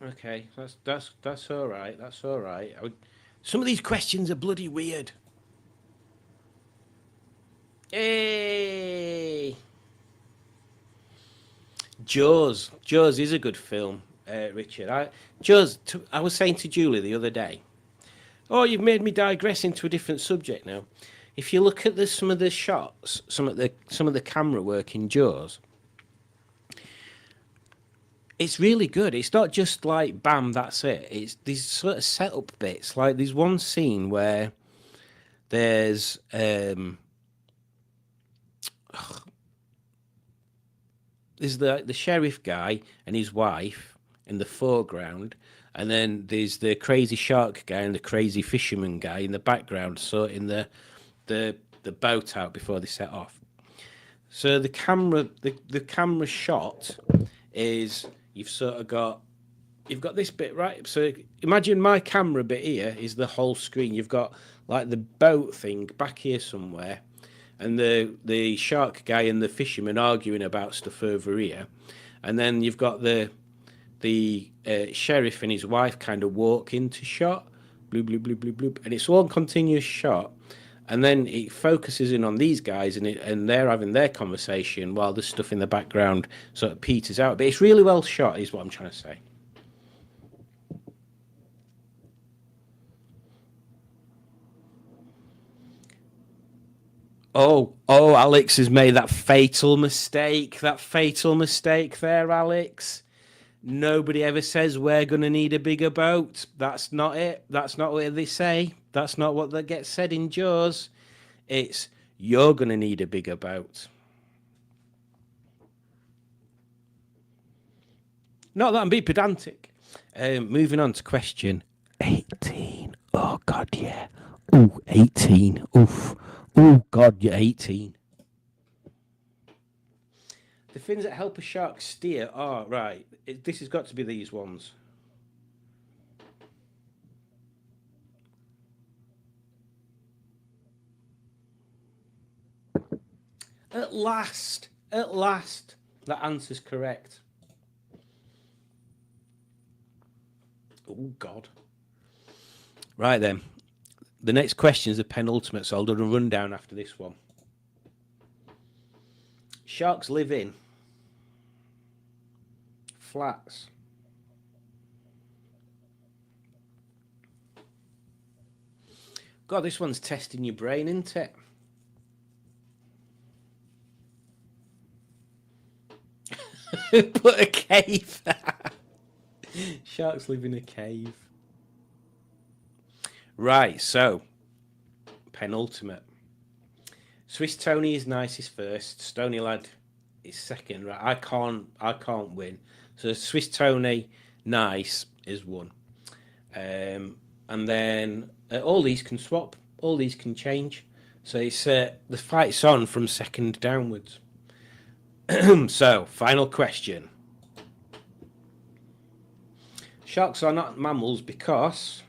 Okay, that's all right. That's all right. Some of these questions are bloody weird. Hey, Jaws. Jaws is a good film, Richard. I was saying to Julie the other day. Oh, you've made me digress into a different subject now. If you look at some of the shots, some of the camera work in Jaws. It's really good. It's not just like, bam, that's it. It's these sort of setup bits. Like, there's one scene where there's... there's the sheriff guy and his wife in the foreground, and then there's the crazy shark guy and the crazy fisherman guy in the background sorting the boat out before they set off. So the camera shot is... You've got this bit, right? So imagine my camera bit here is the whole screen. You've got like the boat thing back here somewhere, and the shark guy and the fisherman arguing about stuff over here, and then you've got the sheriff and his wife kind of walk into shot, bloop bloop bloop bloop bloop, and it's one continuous shot. And then it focuses in on these guys, and they're having their conversation while the stuff in the background sort of peters out. But it's really well shot, is what I'm trying to say. Oh, Alex has made that fatal mistake. That fatal mistake there, Alex. Nobody ever says we're going to need a bigger boat. That's not it. That's not what they say. That's not what that gets said in Jaws. It's, you're going to need a bigger boat. Not that I'm being pedantic. Moving on to question 18. Oh, God, yeah. Oh, 18. Oof. Oh, God, you're 18. The fins that help a shark steer are... Right, this has got to be these ones. At last, that answer's correct. Oh, God. Right, then. The next question is the penultimate, so I'll do a rundown after this one. Sharks live in flats. God, this one's testing your brain, isn't it? Put a cave. Sharks live in a cave. Right, so penultimate. Swiss Tony is nice is first. Stony Lad is second. Right, I can't win. So Swiss Tony nice is one. And then all these can swap. All these can change. So it's the fight's on from second downwards. So final question. Sharks are not mammals because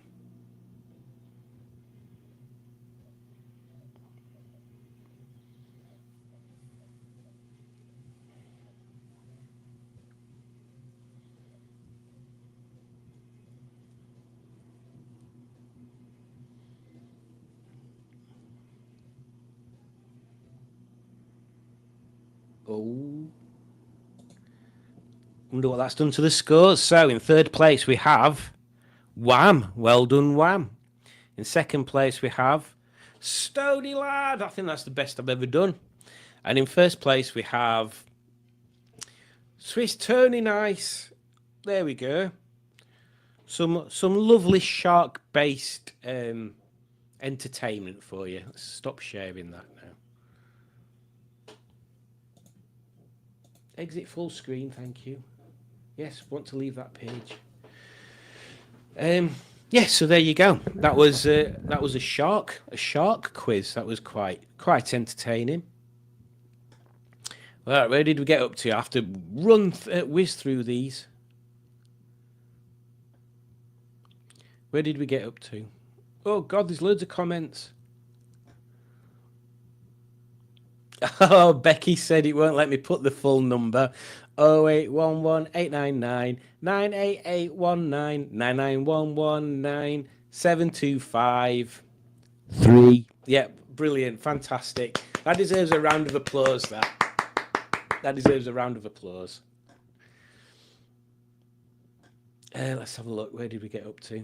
wonder what that's done to the scores. So in third place we have Wham. Well done, Wham. In second place we have Stony Lad. I think that's the best I've ever done. And in first place we have Swiss Tony Nice. There we go. Some lovely shark-based entertainment for you. Let's stop sharing that now. Exit full screen, thank you. Yes, want to leave that page. Yes, so there you go. That was a shark quiz. That was quite entertaining. All right, where did we get up to? I have to whiz through these. Where did we get up to? Oh God, there's loads of comments. Oh, Becky said it won't let me put the full number. 0811 899 98819 99119 725 3. Yeah, brilliant, fantastic. That deserves a round of applause. That deserves a round of applause. Let's have a look. Where did we get up to?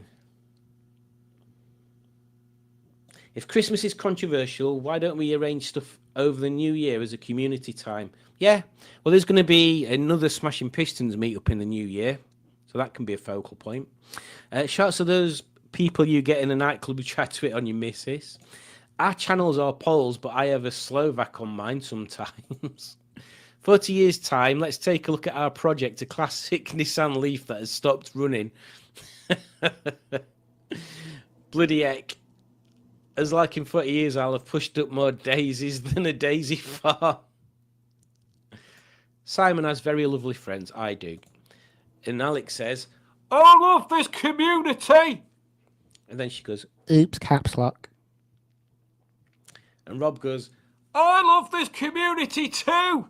If Christmas is controversial, why don't we arrange stuff over the new year as a community time? Yeah, well, there's going to be another Smashing Pistons meet up in the new year, so that can be a focal point. Shouts to those people you get in a nightclub who try to hit on your missus. Our channels are polls, but I have a Slovak on mine sometimes. 40 years' time, let's take a look at our project, a classic Nissan Leaf that has stopped running. Bloody heck. As like in 40 years, I'll have pushed up more daisies than a daisy farm. Simon has very lovely friends. I do. And Alex says, I love this community. And then she goes, oops, caps lock. And Rob goes, I love this community too.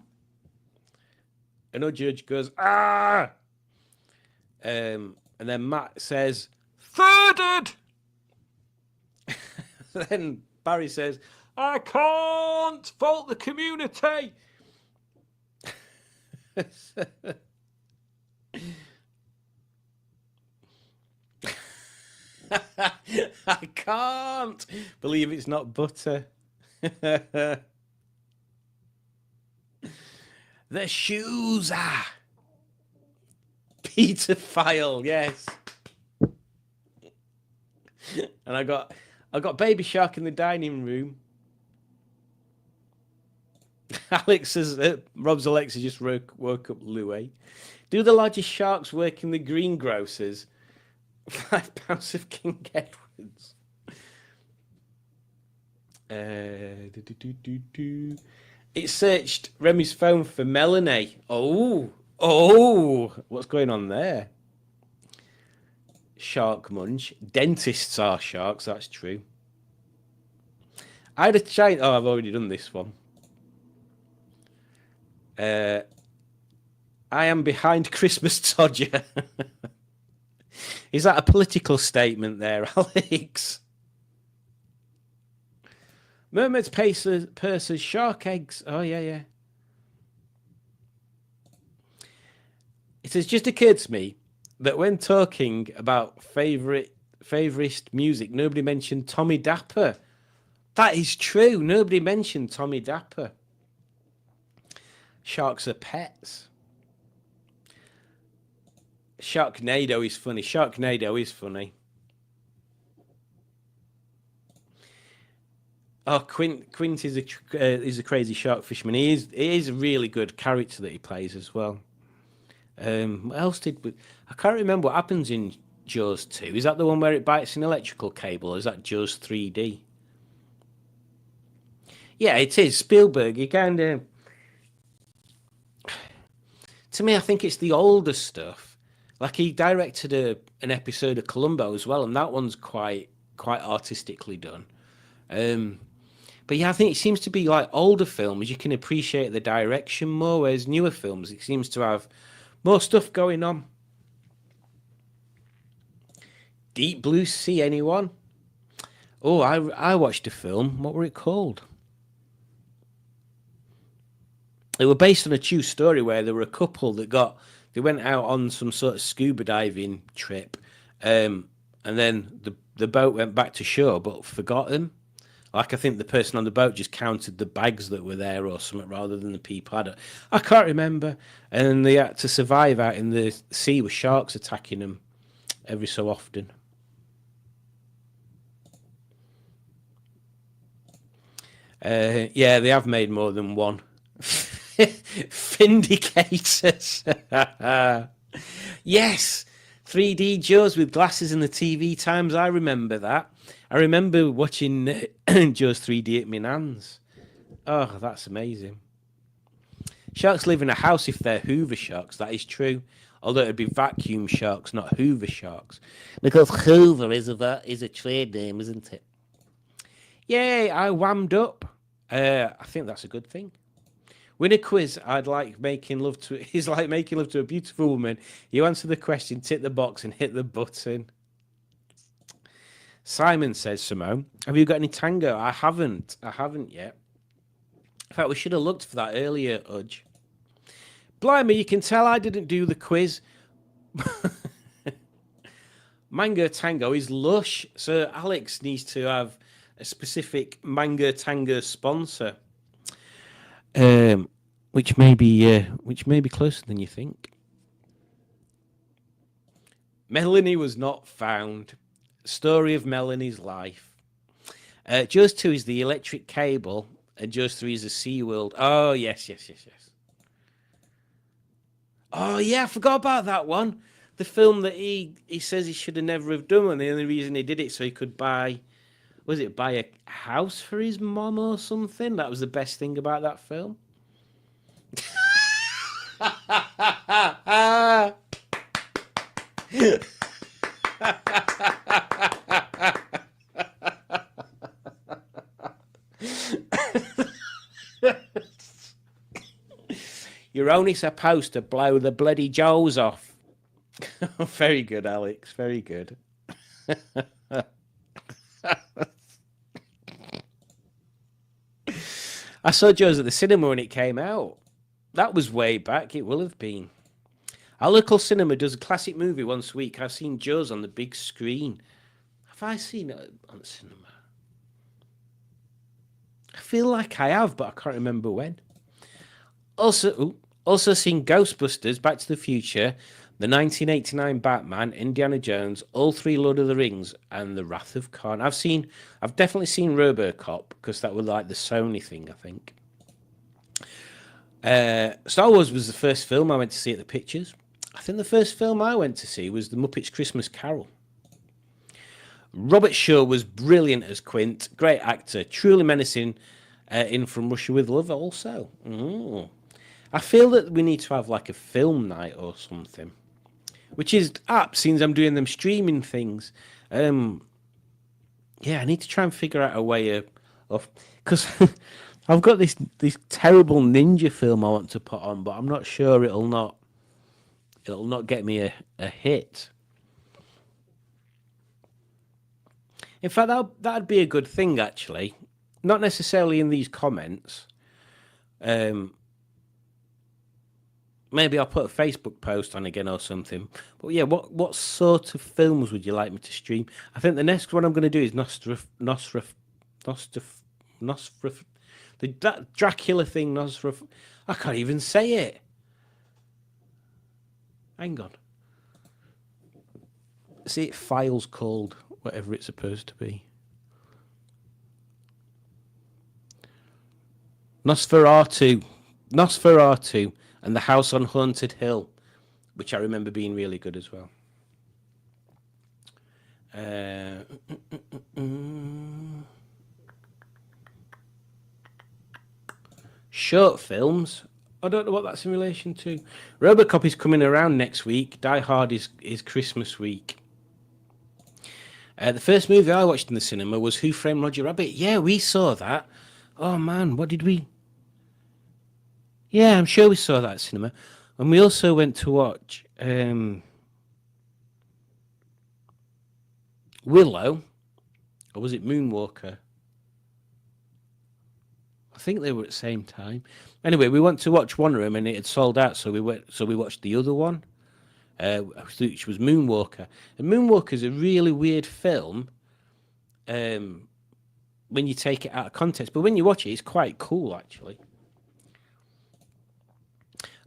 And our judge goes, ah. And then Matt says, thirded. Then Barry says, I can't fault the community. I can't believe it's not butter. The shoes are Peter File, yes. And I got Baby Shark in the dining room. Rob's Alexa just woke up Louis. Do the largest sharks work in the greengrocers? £5 of King Edwards. It searched Remy's phone for Melanie. Oh, what's going on there? Shark munch. Dentists are sharks, that's true. I had a giant... Oh, I've already done this one. I am behind Christmas Todger. Is that a political statement there, Alex? Mermaids, purses, shark eggs. Oh, yeah. It has just occurred to me that when talking about favourite music, nobody mentioned Tommy Dapper. That is true. Nobody mentioned Tommy Dapper. Sharks are pets. Sharknado is funny. Sharknado is funny. Oh, Quint is a crazy shark fisherman. He is a really good character that he plays as well. What else did we... I can't remember what happens in Jaws 2. Is that the one where it bites an electrical cable, or is that Jaws 3D? Yeah, it is. Spielberg, he kind of... To me, I think it's the older stuff. Like, he directed an episode of Columbo as well, and that one's quite artistically done. But yeah, I think it seems to be like older films, you can appreciate the direction more, whereas newer films, it seems to have more stuff going on. Deep Blue Sea, anyone? Oh, I watched a film. What were it called? It was based on a true story where there were a couple that they went out on some sort of scuba diving trip, and then the boat went back to shore but forgot them. Like, I think the person on the boat just counted the bags that were there or something rather than the people. I can't remember. And they had to survive out in the sea with sharks attacking them every so often. Yeah, they have made more than one. Vindicators. Yes, 3D Jaws with glasses in the TV times. I remember that. I remember watching Jaws 3D at my nan's. Oh, that's amazing. Sharks live in a house if they're Hoover sharks. That is true. Although it'd be vacuum sharks, not Hoover sharks. Because Hoover is a trade name, isn't it? Yay, I whammed up. I think that's a good thing. Win a quiz. Is like making love to a beautiful woman. You answer the question, tick the box, and hit the button. Simon says, Simone, have you got any tango? I haven't yet. In fact, we should have looked for that earlier, Udge. Blimey, you can tell I didn't do the quiz. Mango Tango is lush, so Alex needs to have a specific Mango Tango sponsor, which may be closer than you think. Melanie was not found. Story of Melanie's life. Jaws 2 is the electric cable, and Jaws 3 is a SeaWorld. Oh, yes. Oh, yeah, I forgot about that one. The film that he says he should have never have done, and the only reason he did it so he could buy a house for his mom or something? That was the best thing about that film. You're only supposed to blow the bloody jaws off. Very good, Alex. Very good. I saw Jaws at the cinema when it came out. That was way back. It will have been. Our local cinema does a classic movie once a week. I've seen Jaws on the big screen. Have I seen it on the cinema? I feel like I have, but I can't remember when. Also seen Ghostbusters, Back to the Future, the 1989 Batman, Indiana Jones, all three Lord of the Rings, and The Wrath of Khan. I've definitely seen RoboCop, because that was like the Sony thing, I think. Star Wars was the first film I went to see at the Pictures. I think the first film I went to see was The Muppets Christmas Carol. Robert Shaw was brilliant as Quint, great actor, truly menacing in From Russia with Love also. I feel that we need to have like a film night or something, which is apt since I'm doing them streaming things. Yeah, I need to try and figure out a way of because I've got this terrible ninja film I want to put on, but I'm not sure it'll not get me a hit. In fact, that'd be a good thing, actually. Not necessarily in these comments. Maybe I'll put a Facebook post on again or something. But yeah, what sort of films would you like me to stream? I think the next one I'm going to do is that Dracula thing, I can't even say it. Hang on. See, Files called, whatever it's supposed to be. Nosferatu and The House on Haunted Hill, which I remember being really good as well. Short films. I don't know what that's in relation to. Robocop is coming around next week. Die Hard is Christmas week. The first movie I watched in the cinema was Who Framed Roger Rabbit. Yeah, we saw that. Oh man, what did we? Yeah, I'm sure we saw that at cinema. And we also went to watch Willow, or was it Moonwalker? I think they were at the same time. Anyway, we went to watch one of them and it had sold out, so we watched the other one, which was Moonwalker. And Moonwalker is a really weird film when you take it out of context, but when you watch it, it's quite cool actually.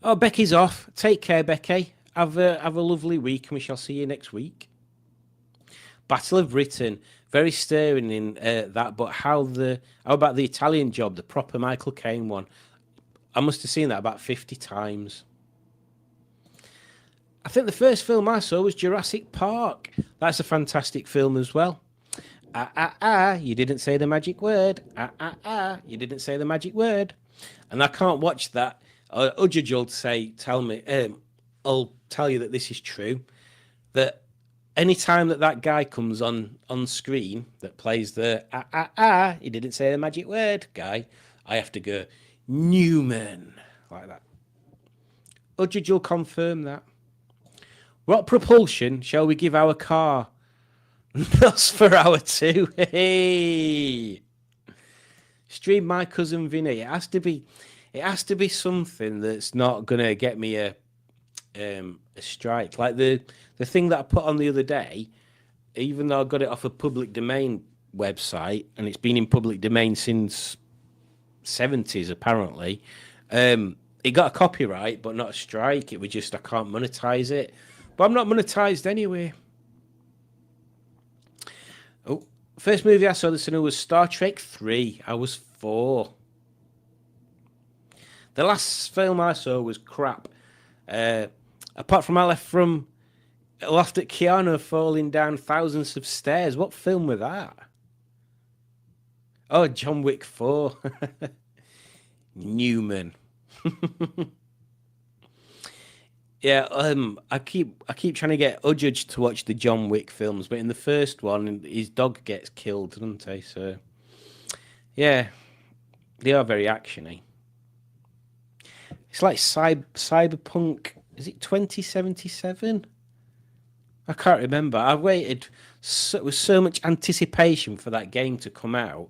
Oh, Becky's off. Take care, Becky. Have a lovely week, and we shall see you next week. Battle of Britain, very stirring in that. But how about the Italian Job, the proper Michael Caine one? I must have seen that about 50 times. I think the first film I saw was Jurassic Park. That's a fantastic film as well. You didn't say the magic word. You didn't say the magic word. And I can't watch that. Udge will I'll tell you that this is true. That anytime that guy comes on screen that plays the he didn't say the magic word guy, I have to go Newman like that. Udge will confirm that. What propulsion shall we give our car? Nosferatu. Hey, stream My Cousin Vinny. It has to be something that's not gonna get me a strike. Like the thing that I put on the other day, even though I got it off a public domain website and it's been in public domain since 70s apparently. It got a copyright but not a strike. It was just I can't monetize it. But I'm not monetized anyway. Oh, first movie I saw this in was Star Trek 3. I was 4. The last film I saw was crap. Apart from I laughed at Keanu falling down thousands of stairs. What film was that? Oh, John Wick 4. Newman. Yeah, I keep trying to get Udge to watch the John Wick films, but in the first one, his dog gets killed, doesn't he? So, yeah, they are very actiony. It's like Cyberpunk. Is it 2077? I can't remember. I waited with so much anticipation for that game to come out.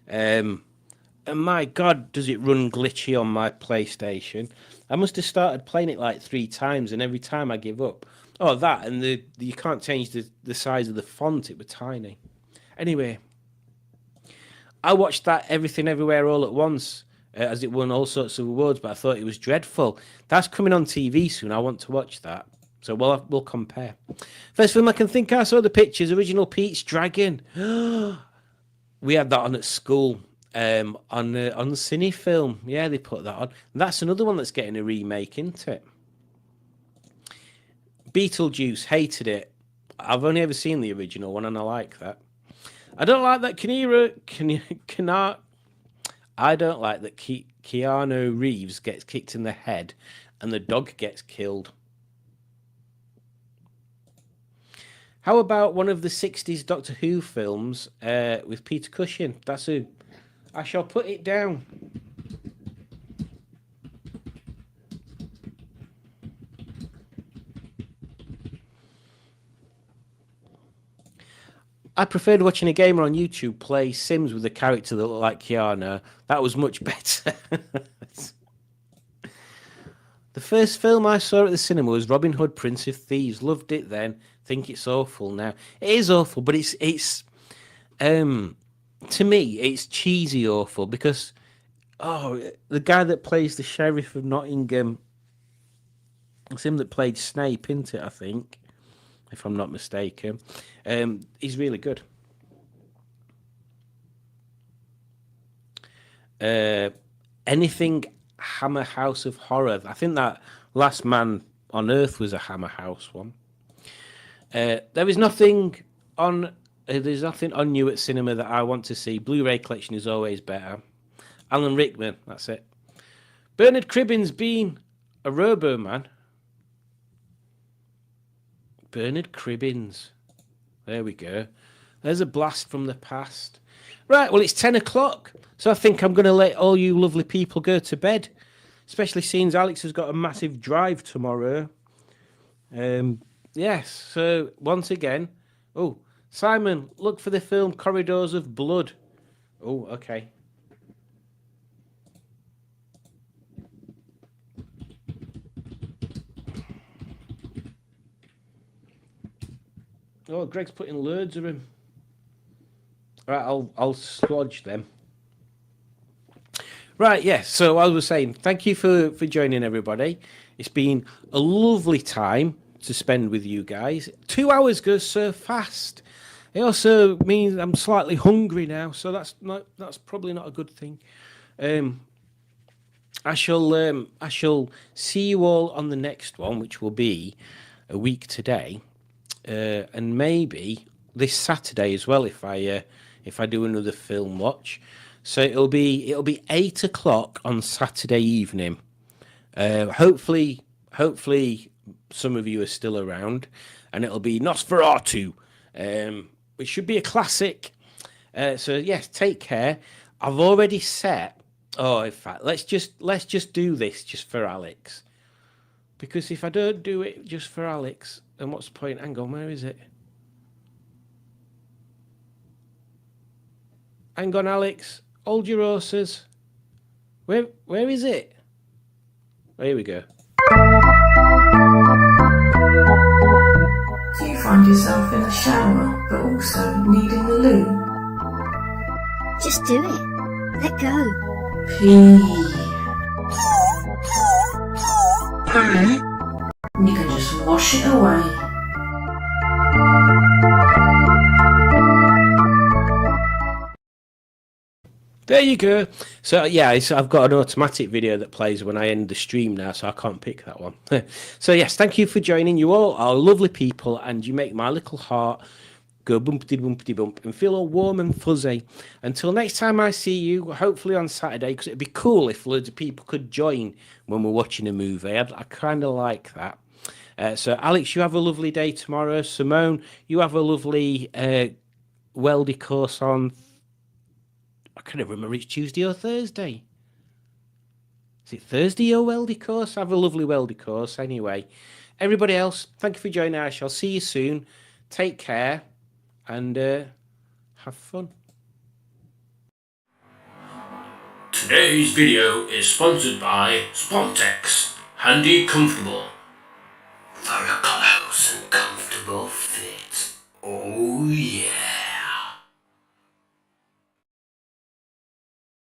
And my God, does it run glitchy on my PlayStation? I must have started playing it like 3 times, and every time I give up. Oh, that, and you can't change the size of the font. It was tiny. Anyway, I watched that Everything Everywhere All at Once, as it won all sorts of awards, but I thought it was dreadful. That's coming on TV soon. I want to watch that. So we'll compare. First film I can think I saw the pictures, original Pete's Dragon. We had that on at school. On Cine Film. Yeah, they put that on. And that's another one that's getting a remake, isn't it? Beetlejuice, hated it. I've only ever seen the original one and I like that. I don't like that I don't like that Keanu Reeves gets kicked in the head and the dog gets killed. How about one of the 60s Doctor Who films with Peter Cushing? I shall put it down. I preferred watching a gamer on YouTube play Sims with a character that looked like Keanu. That was much better. The first film I saw at the cinema was Robin Hood, Prince of Thieves. Loved it then. Think it's awful now. It is awful, but it's to me, it's cheesy awful because, the guy that plays the Sheriff of Nottingham, it's him that played Snape, isn't it, I think? if I'm not mistaken. He's really good. Anything Hammer House of Horror. I think that Last Man on Earth was a Hammer House one. There is nothing on. There's nothing on new at cinema that I want to see. Blu-ray collection is always better. Alan Rickman, that's it. Bernard Cribbins being a Robo Man. Bernard Cribbins. There we go. There's a blast from the past. Right, well, it's 10 o'clock, so I think I'm going to let all you lovely people go to bed, especially since Alex has got a massive drive tomorrow. Yes, so once again... Oh, Simon, look for the film Corridors of Blood. Oh, okay. Oh, Greg's putting loads of them. Right, I'll slodge them. Right, yes. So I was saying, thank you for joining everybody. It's been a lovely time to spend with you guys. 2 hours goes so fast. It also means I'm slightly hungry now, so that's probably not a good thing. I shall see you all on the next one, which will be a week today, and maybe this Saturday as well if I do another film watch. So it'll be 8 o'clock on Saturday evening. Hopefully some of you are still around, and it'll be Nosferatu, which should be a classic. So yes, take care. I've already set. Oh, in fact, let's just do this just for Alex, because if I don't do it just for Alex, then what's the point? Hang on, where is it? Hang on, Alex. Hold your horses. Where is it? Oh, here we go. Do you find yourself in the shower, but also needing the loo? Just do it. Let go. Pee. You can just wash it away. There you go. So yeah, I've got an automatic video that plays when I end the stream now, so I can't pick that one. So yes, thank you for joining. You all are lovely people, and you make my little heart go bumpty bumpty bump and feel all warm and fuzzy. Until next time I see you, hopefully on Saturday, because it'd be cool if loads of people could join when we're watching a movie. I kind of like that. So Alex, you have a lovely day tomorrow. Simone, you have a lovely weldy course on. I can't remember, it's Tuesday or Thursday. Is it Thursday or weldy course? Have a lovely weldy course. Anyway, everybody else, thank you for joining. I shall see you soon. Take care and have fun. Today's video is sponsored by Spontex. Handy, comfortable.